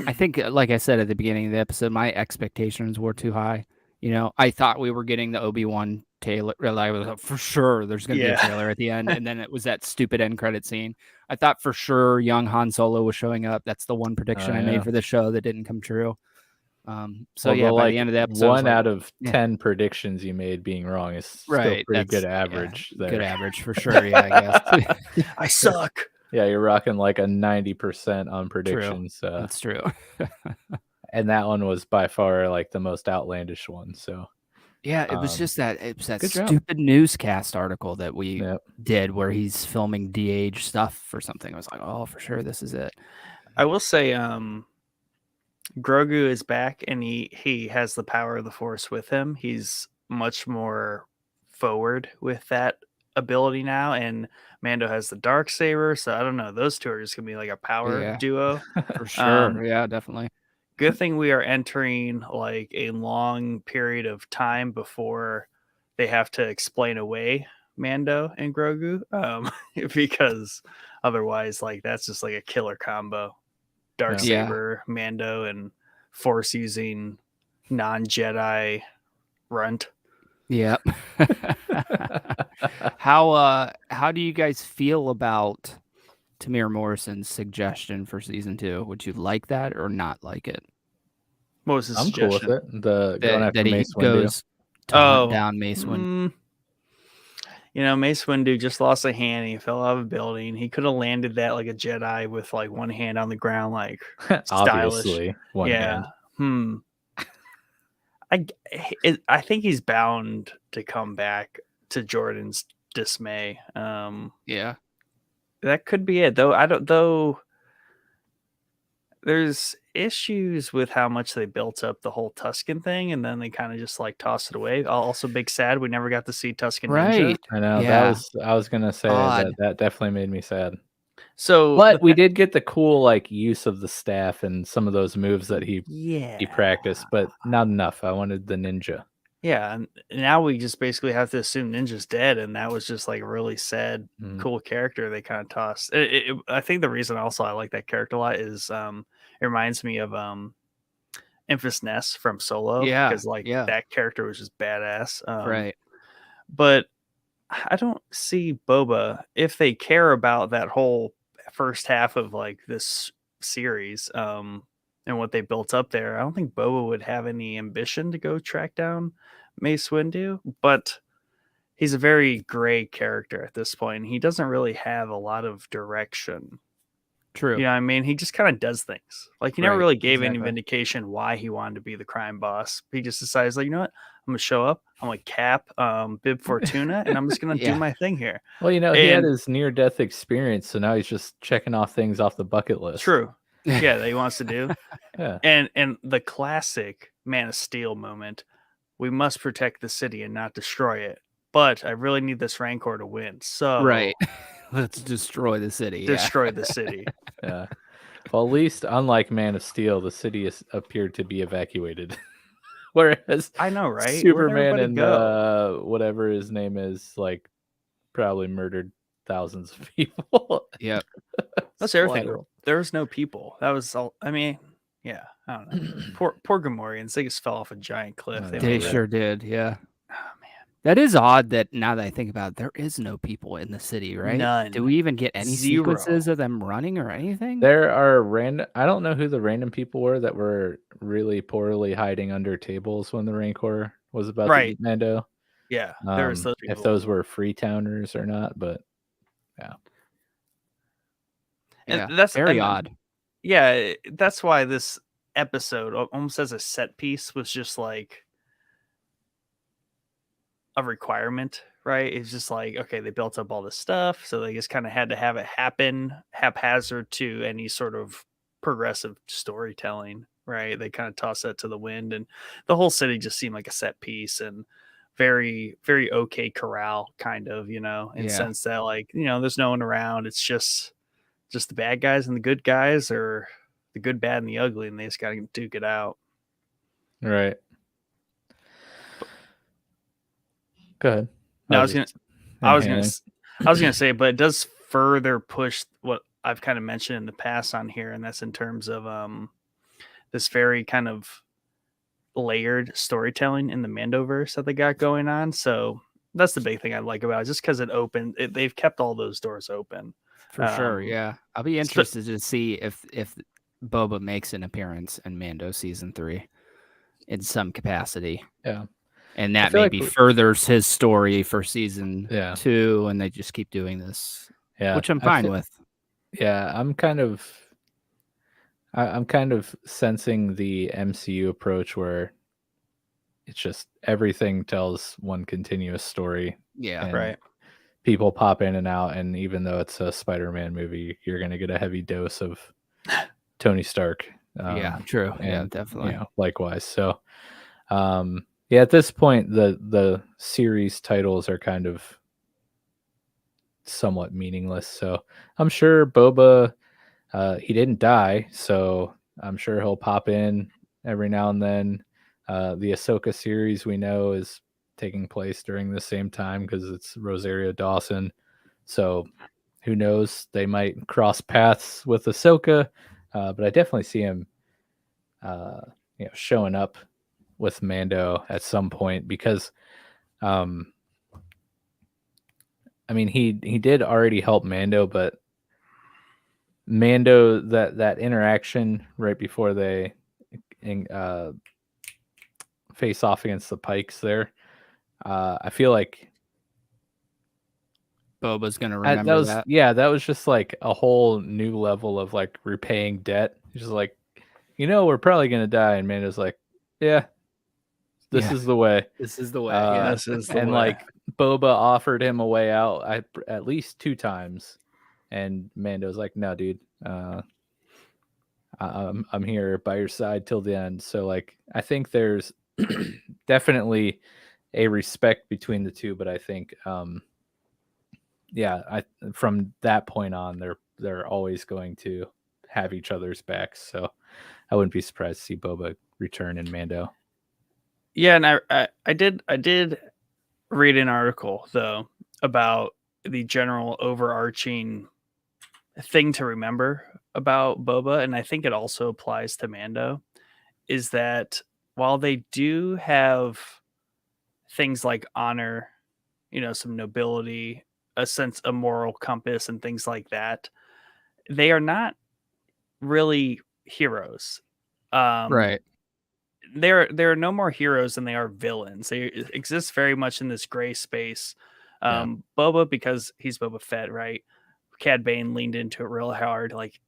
B: I think like I said at the beginning of the episode, my expectations were too high. You know, I thought we were getting the Obi-Wan trailer. I was like, for sure there's going to be a trailer at the end, and then it was that stupid end credit scene. I thought for sure young Han Solo was showing up. That's the one prediction I made for the show that didn't come true. So yeah, by the end of the episode,
A: one out of 10 predictions you made being wrong is still pretty good average.
B: Yeah, good average for sure. Yeah, I guess.
C: I suck.
A: Yeah, you're rocking like a 90% on predictions.
B: That's true.
A: And that one was by far like the most outlandish one. So
B: yeah, it was just that
A: good job.
B: stupid newscast article that we did where he's filming de-age stuff or something. I was like, oh, for sure, this is it.
C: I will say, Grogu is back and he has the power of the Force with him. He's much more forward with that ability now, and Mando has the dark saber, so I don't know, those two are just gonna be like a power duo
B: for sure. Yeah, definitely.
C: Good thing we are entering like a long period of time before they have to explain away Mando and Grogu, because otherwise, like, that's just like a killer combo. Dark saber, Mando, and Force using non-Jedi runt.
B: Yeah. How do you guys feel about Tamir Morrison's suggestion for season 2? Would you like that or not like it?
C: What was his
A: I'm
C: suggestion?
A: cool with it. Going after
B: that he
A: Mace Windu.
B: goes to hunt down Mace Windu.
C: You know, Mace Windu just lost a hand. He fell out of a building. He could have landed that like a Jedi with like one hand on the ground, like
A: obviously one hand.
C: I think he's bound to come back to Jordan's dismay.
B: Yeah,
C: that could be it. Though there's issues with how much they built up the whole Tusken thing, and then they kind of just like tossed it away. Also, big sad we never got to see Tusken Ninja.
A: I know I was gonna say that definitely made me sad.
C: So,
A: but we did get the cool like use of the staff and some of those moves that he practiced, but not enough. I wanted the ninja.
C: Yeah, and now we just basically have to assume Ninja's dead, and that was just like a really sad, cool character they kind of tossed. I think the reason also I like that character a lot is it reminds me of Enfys Nest from Solo.
B: Yeah,
C: because that character was just badass.
B: Right.
C: But I don't see Boba, if they care about that whole first half of like this series and what they built up there, I don't think Boba would have any ambition to go track down Mace Windu, but he's a very gray character at this point. He doesn't really have a lot of direction.
B: True.
C: You know what I mean? He just kind of does things. Like he never
B: Right,
C: really gave any
B: exactly.
C: vindication why he wanted to be the crime boss. He just decides, like, you know what? I'm gonna show up. I'm like Cap, Bib Fortuna, and I'm just gonna do
B: Yeah.
C: my thing here.
A: Well, you know, he had
C: And
A: his near-death experience, so now he's just checking off things off the bucket list.
C: true. Yeah, that he wants to do.
A: Yeah.
C: And the classic Man of Steel moment. We must protect the city and not destroy it. But I really need this Rancor to win. So
B: Right. Let's destroy the city.
C: destroy the city.
A: Yeah. Well, at least unlike Man of Steel, the city appeared to be evacuated. Whereas
C: I know, right?
A: Superman
C: Where'd everybody
A: and
C: go?
A: whatever his name is, like, probably murdered thousands of people.
B: Yep.
C: That's everything.
A: Collateral.
C: There's no people. That was all. I mean, yeah, I don't know. poor Gamorreans. They just fell off a giant cliff.
A: Oh,
C: They
A: yeah.
B: They
C: made it.
B: sure did. Yeah.
C: Oh man,
B: That is odd that now that I think about it, there is no people in the city, right?
C: None.
B: Do we even get any
C: Zero.
B: sequences of them running or anything?
A: There are random. I don't know who the random people were that were really poorly hiding under tables when the Rancor was about to
C: Right.
A: eat Mando.
C: Yeah, there was those people.
A: If those were Freetowners or not, but
B: Yeah,
C: And that's
B: very
C: and,
B: odd.
C: Yeah, that's why this episode, almost as a set piece, was just like a requirement, right? It's just like, okay, they built up all this stuff, so they just kind of had to have it happen haphazard to any sort of progressive storytelling, right? They kind of toss that to the wind, and the whole city just seemed like a set piece and very, very okay corral, kind of, in
B: Yeah.
C: sense that, like, there's no one around. It's just the bad guys and the good guys, or the good, bad, and the ugly, and they just got to duke it out.
A: right. Go ahead.
C: No, I was gonna
A: inhaling.
C: say, but it does further push what I've kind of mentioned in the past on here, and that's in terms of this very kind of layered storytelling in the Mando-verse that they got going on. So that's the big thing I like about it, just because they've kept all those doors open.
B: For sure, yeah. I'll be interested to see if Boba makes an appearance in Mando season 3 in some capacity.
A: Yeah.
B: And that
A: feel like
B: maybe furthers his story for season
A: Yeah.
B: 2, and they just keep doing this.
A: Yeah.
B: Which I'm fine with.
A: Yeah, I'm kind of sensing the MCU approach where it's just everything tells one continuous story.
B: Yeah.
A: and
C: Right.
A: People pop in and out, and even though it's a Spider-Man movie, you're going to get a heavy dose of Tony Stark.
B: Yeah, true. Yeah,
A: and,
B: definitely.
A: likewise. So, yeah, at this point, the series titles are kind of somewhat meaningless. So I'm sure Boba, he didn't die, so I'm sure he'll pop in every now and then. The Ahsoka series we know is taking place during the same time because it's Rosario Dawson. So who knows? They might cross paths with Ahsoka, but I definitely see him, showing up with Mando at some point because, I mean, he did already help Mando, but Mando, that interaction right before they face off against the Pikes there, I feel like
B: Boba's gonna remember that.
A: Yeah, that was just like a whole new level of like repaying debt. He's just like, we're probably gonna die, and Mando's like, yeah, this is the way.
B: This is the way.
C: This is the
A: and
C: way.
A: like Boba offered him a way out at least 2 times, and Mando's like, no, dude, I'm here by your side till the end. So like, I think there's definitely a respect between the two, but I think, from that point on, they're always going to have each other's backs. So I wouldn't be surprised to see Boba return in Mando.
C: Yeah, and I did read an article though about the general overarching thing to remember about Boba, and I think it also applies to Mando, is that while they do have things like honor, some nobility, a moral compass, and things like that, they are not really heroes.
B: Right.
C: there are no more heroes than they are villains. They exist very much in this gray space. Boba, because he's Boba Fett, right? Cad Bane leaned into it real hard. Like,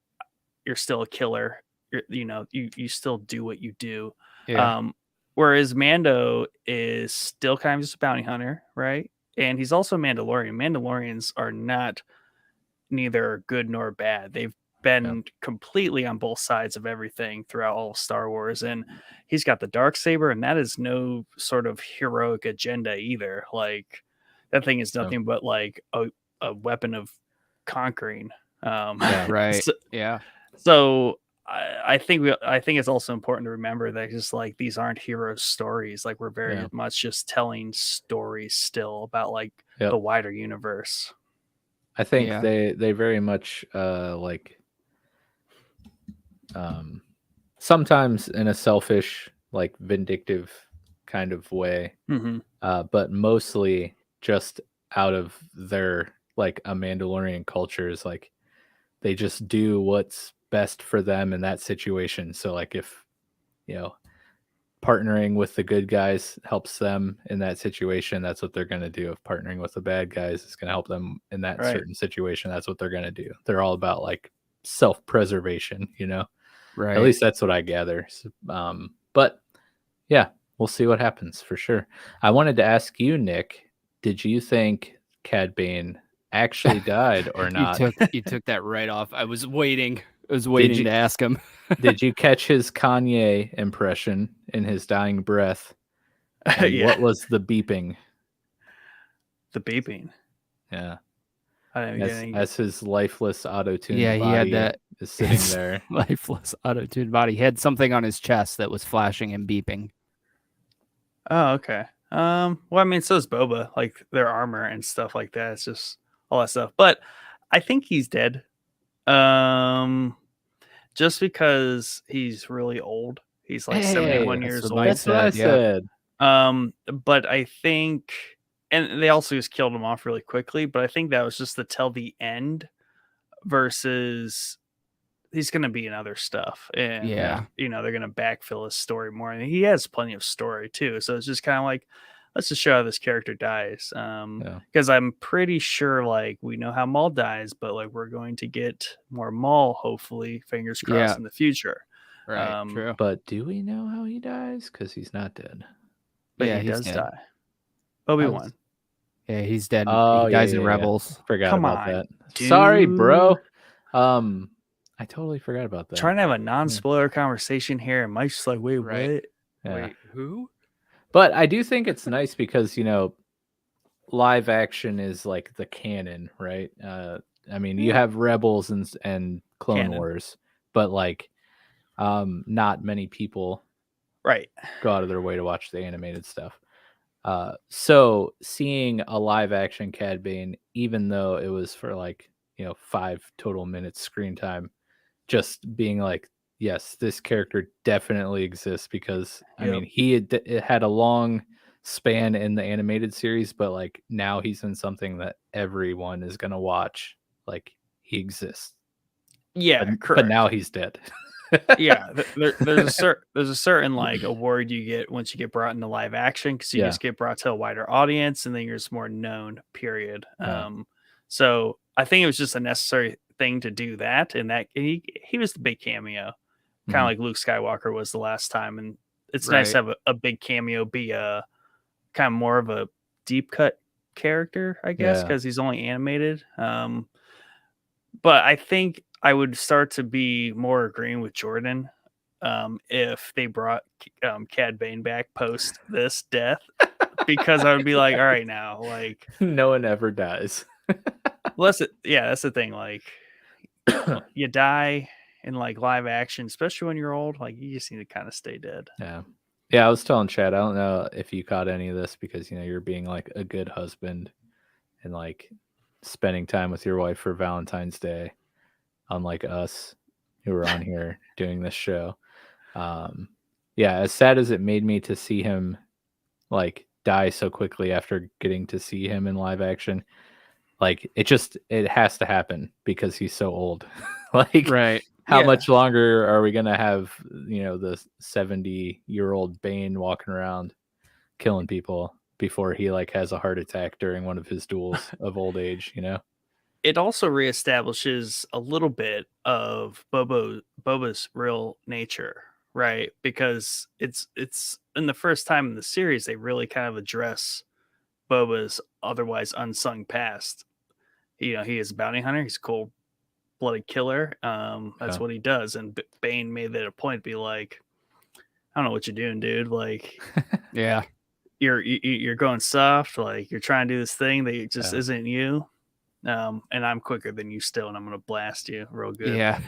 C: you're still a killer. You still do what you do.
B: Yeah.
C: Whereas Mando is still kind of just a bounty hunter, right? And he's also a Mandalorian. Mandalorians are not neither good nor bad. They've been completely on both sides of everything throughout all of Star Wars. And he's got the dark saber, and that is no sort of heroic agenda either. Like, that thing is nothing but like a weapon of conquering.
B: Right.
C: So, so I think it's also important to remember that just like these aren't hero stories. Like, we're very much just telling stories still about like the wider universe.
A: I think they very much sometimes in a selfish, like vindictive kind of way, but mostly just out of their like a Mandalorian culture is like they just do what's best for them in that situation. So like if partnering with the good guys helps them in that situation, that's what they're going to do. If partnering with the bad guys is going to help them in that certain situation, that's what they're going to do. They're all about like self-preservation,
B: Right.
A: At least that's what I gather. But yeah, we'll see what happens for sure. I wanted to ask you, Nick, did you think Cad Bane actually died or not?
B: You took that right off. I was waiting to ask him.
A: Did you catch his Kanye impression in his dying breath? What was the beeping?
C: The beeping.
A: Yeah.
C: As
A: his lifeless auto-tuned
B: body
A: he had that is sitting there.
B: Lifeless auto-tuned body. He had something on his chest that was flashing and beeping.
C: Oh, okay. Well, I mean, so is Boba, like their armor and stuff like that. It's just all that stuff. But I think he's dead. Just because he's really old. He's like 71 years old.
A: That's what I said.
C: But I think, and they also just killed him off really quickly, but I think that was just to tell the end versus he's going to be in other stuff. And, they're going to backfill his story more. And he has plenty of story too. So it's just kind of like, let's just show how this character dies. Because I'm pretty sure like we know how Maul dies, but like we're going to get more Maul, hopefully, fingers crossed, in the future.
B: Right. True.
A: But do we know how he dies? Because he's not dead.
C: But he does die. Obi-Wan.
B: Yeah, he's dead.
A: Oh,
B: he dies in Rebels.
A: Forgot about that. Dude. Sorry, bro. I totally forgot about that.
C: Trying to have a non-spoiler conversation here, and Mike's just like, wait, what?
B: Yeah. Wait, who?
A: But I do think it's nice because, live action is like the canon, right? I mean, you have Rebels and Clone Wars, but like not many people go out of their way to watch the animated stuff. So seeing a live action Cad Bane, even though it was for like, 5 total minutes screen time, just being like, yes, this character definitely exists because I mean, he had a long span in the animated series, but like now he's in something that everyone is going to watch. Like he exists.
C: Yeah,
A: but now he's dead.
C: There's a certain like award you get once you get brought into live action because you just get brought to a wider audience and then you're just more known, period. So I think it was just a necessary thing to do that, and that he was the big cameo, kind of like Luke Skywalker was the last time, and it's nice to have a big cameo be a kind of more of a deep cut character, I guess, because he's only animated. But I think I would start to be more agreeing with Jordan if they brought Cad Bane back post this death, because I would be like, all right, now, like,
A: no one ever dies.
C: That's the thing. Like, you die in like live action, especially when you're old. Like, you just need to kind of stay dead.
A: Yeah. I was telling Chad, I don't know if you caught any of this because you're being like a good husband and like spending time with your wife for Valentine's Day, unlike us who are on here doing this show. As sad as it made me to see him like die so quickly after getting to see him in live action, like it has to happen because he's so old. Like how
C: Yeah.
A: much longer are we gonna have, the 70-year-old Bane walking around killing people before he like has a heart attack during one of his duels of old age,
C: It also reestablishes a little bit of Boba's real nature, right? Because it's in the first time in the series they really kind of address Boba's otherwise unsung past. He is a bounty hunter. He's a cold-blooded killer. That's
A: Yeah.
C: what he does. And Bane made that a point, be like, I don't know what you're doing, dude. Like,
B: Yeah.
C: you're going soft. Like, you're trying to do this thing that just
A: Yeah.
C: isn't you. And I'm quicker than you still, and I'm gonna blast you real good.
B: Yeah.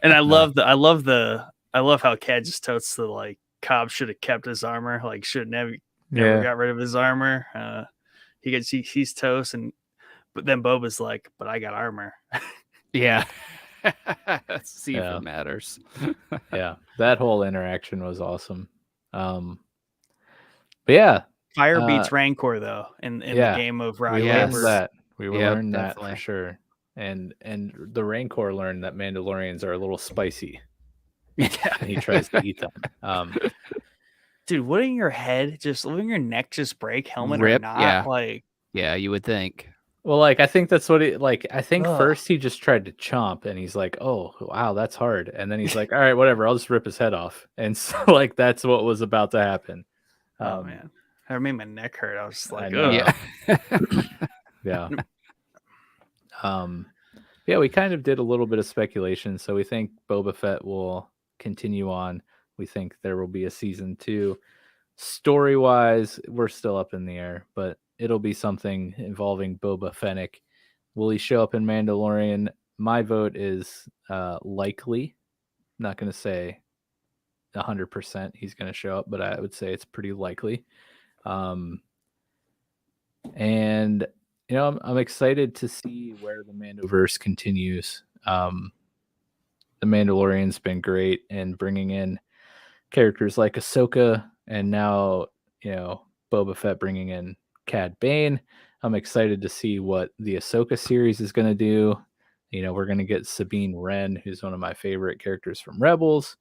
C: And I love how Cad just totes the like Cobb should have kept his armor, like should never got rid of his armor. He's toast, but then Boba's like, but I got armor.
B: Yeah. See if
A: Yeah.
B: it matters.
A: Yeah, that whole interaction was awesome. But yeah,
C: Fire beats Rancor though in the game of Rock
A: we
B: Yes.
A: learned
C: Paper.
A: that. We learned that
B: definitely.
A: for sure. And the Rancor learned that Mandalorians are a little spicy.
B: Yeah.
A: And he tries to eat them.
C: Dude, wouldn't your head wouldn't your neck just break, helmet or
B: Rip,
C: not?
B: yeah.
C: Like,
B: Yeah, you would think.
A: Well, like I think that's what I think
C: Ugh.
A: first he just tried to chomp and he's like, oh wow, that's hard. And then he's like, all right, whatever, I'll just rip his head off. And so like that's what was about to happen.
C: oh man, that made my neck hurt. I was just like,
A: know.
C: ugh.
B: Yeah.
A: Yeah. Yeah, we kind of did a little bit of speculation. So we think Boba Fett will continue on. We think there will be a season 2. Story-wise, we're still up in the air, but it'll be something involving Boba Fennec. Will he show up in Mandalorian? My vote is likely. I'm not going to say 100% he's going to show up, but I would say it's pretty likely. And I'm excited to see where the Mando-verse continues. The Mandalorian's been great in bringing in characters like Ahsoka, and now Boba Fett bringing in Cad Bane. I'm excited to see what the Ahsoka series is going to do. We're going to get Sabine Wren, who's one of my favorite characters from Rebels.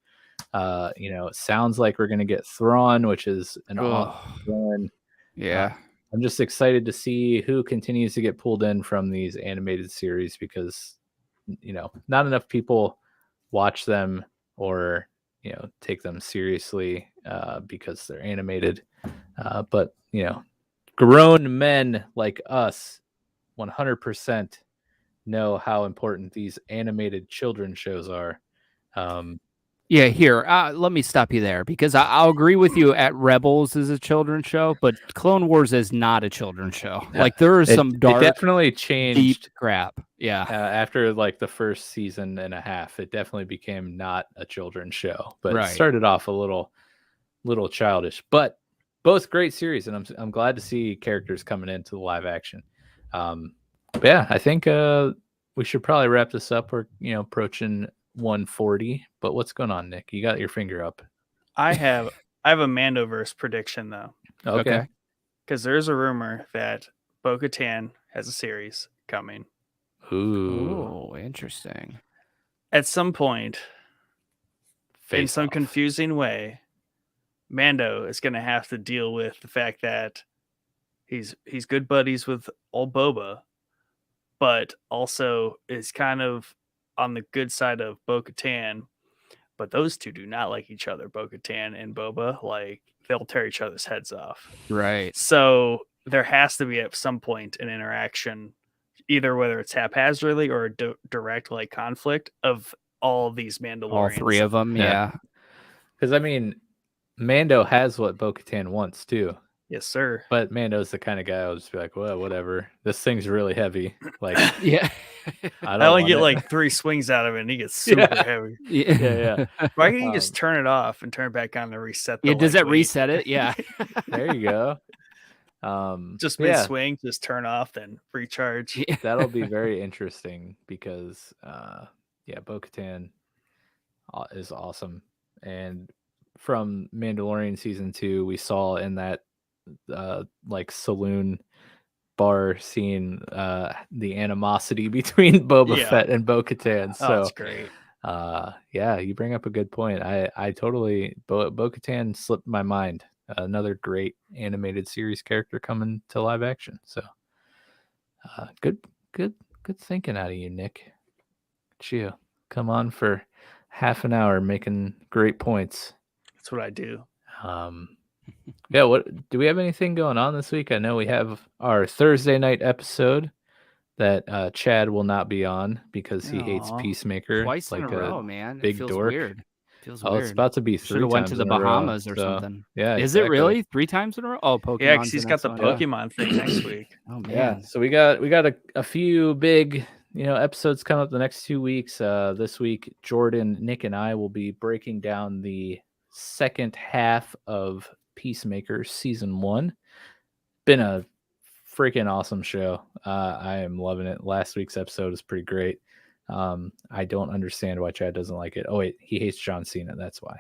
A: It sounds like we're going to get Thrawn, which is an awesome villain.
B: Yeah.
A: I'm just excited to see who continues to get pulled in from these animated series because, not enough people watch them or, take them seriously because they're animated. But, grown men like us 100% know how important these animated children's shows are.
B: Yeah, here, let me stop you there because I'll agree with you at Rebels is a children's show, but Clone Wars is not a children's show.
A: Yeah.
B: Like there is some dark,
A: it definitely changed
B: deep crap. Yeah.
A: After like the first season and a half, it definitely became not a children's show, but
B: Right.
A: it started off a little childish, but both great series. And I'm glad to see characters coming into the live action. But yeah, I think we should probably wrap this up. We're, approaching 140, but what's going on, Nick? You got your finger up.
C: I have a Mando-verse prediction though.
A: Okay.
C: Because there's a rumor that Bo-Katan has a series coming.
B: Ooh, interesting.
C: At some point, in some
A: off.
C: confusing way, Mando is going to have to deal with the fact that he's good buddies with old Boba, but also is kind of on the good side of Bo-Katan. But those two do not like each other, Bo-Katan and Boba. Like, they'll tear each other's heads off.
B: Right.
C: So there has to be at some point an interaction, either whether it's haphazardly or a direct like conflict of all of these Mandalorians.
B: All three of them, yeah.
A: Because I mean, Mando has what Bo-Katan wants too.
C: Yes, sir.
A: But Mando's the kind of guy I'll just be like, well, whatever. This thing's really heavy. Like,
B: Yeah.
C: I only get like 3 swings out of it, and he gets super heavy.
A: Yeah.
C: Why can't you just turn it off and turn it back on to reset the
B: Does that
C: weight?
B: reset it? Yeah.
A: There you go.
C: Just mid swing, just turn off, then recharge.
A: That'll be very interesting because, Bo-Katan is awesome. And from Mandalorian season 2, we saw in that like saloon bar scene the animosity between Boba Fett and Bo-Katan. So
C: that's great.
A: Yeah, you bring up a good point. I totally Bo-Katan slipped my mind. Another great animated series character coming to live action. So, good thinking out of you, Nick. You come on for half an hour making great points.
C: That's what I do.
A: Yeah, what do we have anything going on this week? I know we have our Thursday night episode that Chad will not be on because he hates
C: Aw.
A: Peacemaker
B: Twice in
A: like
B: a row, man.
A: big
B: It feels
A: dork.
B: weird. Feels
A: Oh,
B: weird.
A: it's about to be 3
B: Should have went
A: times
B: to the
A: in a row,
B: Bahamas or
A: so,
B: something.
A: Yeah,
B: Is
A: exactly.
B: it really 3 times in a row? Oh, Pokemon.
C: Yeah, because he's got the Pokemon thing next week.
B: Oh man.
A: Yeah, so we got a few big episodes coming up the next 2 weeks. This week, Jordan, Nick, and I will be breaking down the second half of Peacemaker season 1. Been a freaking awesome show. I am loving it. Last week's episode is pretty great. I don't understand why Chad doesn't like it. Oh wait, he hates John Cena. That's why.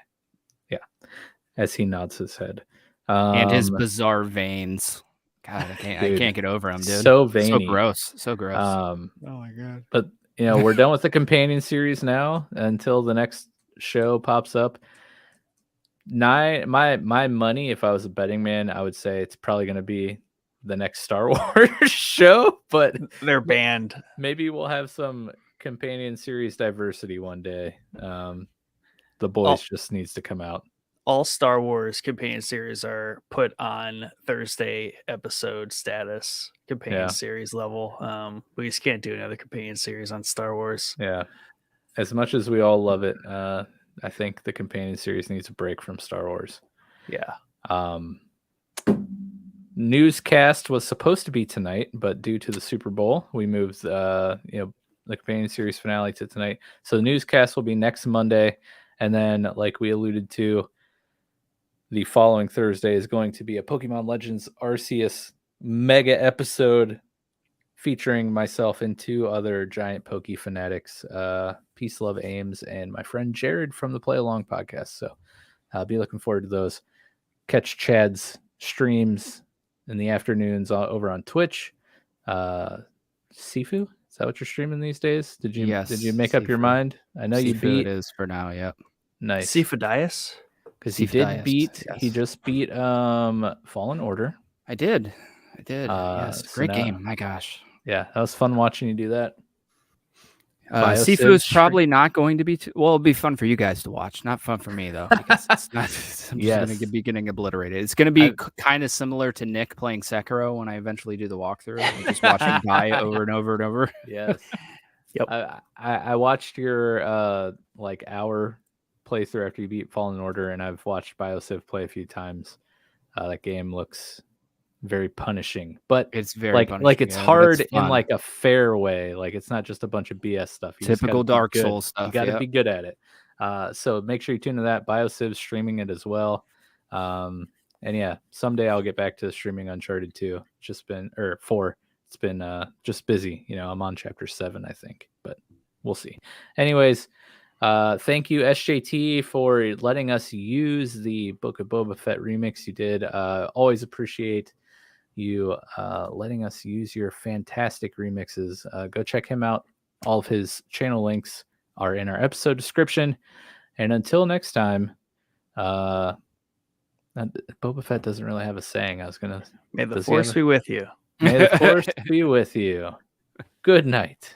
A: Yeah, as he nods his head.
B: And his bizarre veins. God, I can't get over him, dude.
A: So veiny,
B: so gross.
C: Oh my god.
A: But we're done with the companion series now until the next show pops up. My money, if I was a betting man, I would say it's probably going to be the next Star Wars show, but
C: they're banned.
A: Maybe we'll have some companion series diversity one day. The Boys just needs to come out.
C: All Star Wars companion series are put on Thursday episode status, companion series level. We just can't do another companion series on Star Wars.
A: Yeah. As much as we all love it, I think the companion series needs a break from Star Wars.
C: Yeah.
A: Newscast was supposed to be tonight, but due to the Super Bowl, we moved the companion series finale to tonight. So the newscast will be next Monday, and then, like we alluded to, the following Thursday is going to be a Pokemon Legends Arceus mega episode featuring myself and 2 other giant Poke fanatics, Peace Love Ames and my friend Jared from the Play Along podcast. So I'll be looking forward to those. Catch Chad's streams in the afternoons over on Twitch. Sifu, is that what you're streaming these days? Did you make up your mind? I know you beat.
B: It is for now. Yep.
A: Nice.
C: Sifu Dias,
A: because he did beat. Yes. He just beat Fallen Order.
B: I did. Yes, great game. My gosh.
A: Yeah, that was fun watching you do that.
B: Sifu is probably not going to be it'll be fun for you guys to watch, not fun for me though, because it's not. I'm just going to be getting obliterated. It's going to be kind of similar to Nick playing Sekiro when I eventually do the walkthrough. I'm just watching die over and over and over.
A: Yes.
C: Yep.
A: I watched your hour playthrough after you beat Fallen Order, and I've watched BioCiv play a few times. That game looks very punishing, but
B: it's very
A: punishing, it's hard in a fair way. It's not just a bunch of BS stuff.
B: Typical Dark Souls stuff.
A: You got to be good at it. So make sure you tune to that. BioCiv's streaming it as well. And yeah, someday I'll get back to streaming Uncharted 2. Just been 4. It's been just busy. I'm on chapter 7, I think, but we'll see. Anyways, thank you, SJT, for letting us use the Book of Boba Fett remix you did. Always appreciate you letting us use your fantastic remixes. Go check him out. All of his channel links are in our episode description. And until next time, Boba Fett doesn't really have a saying.
C: May the force be with you.
A: May the force be with you. Good night.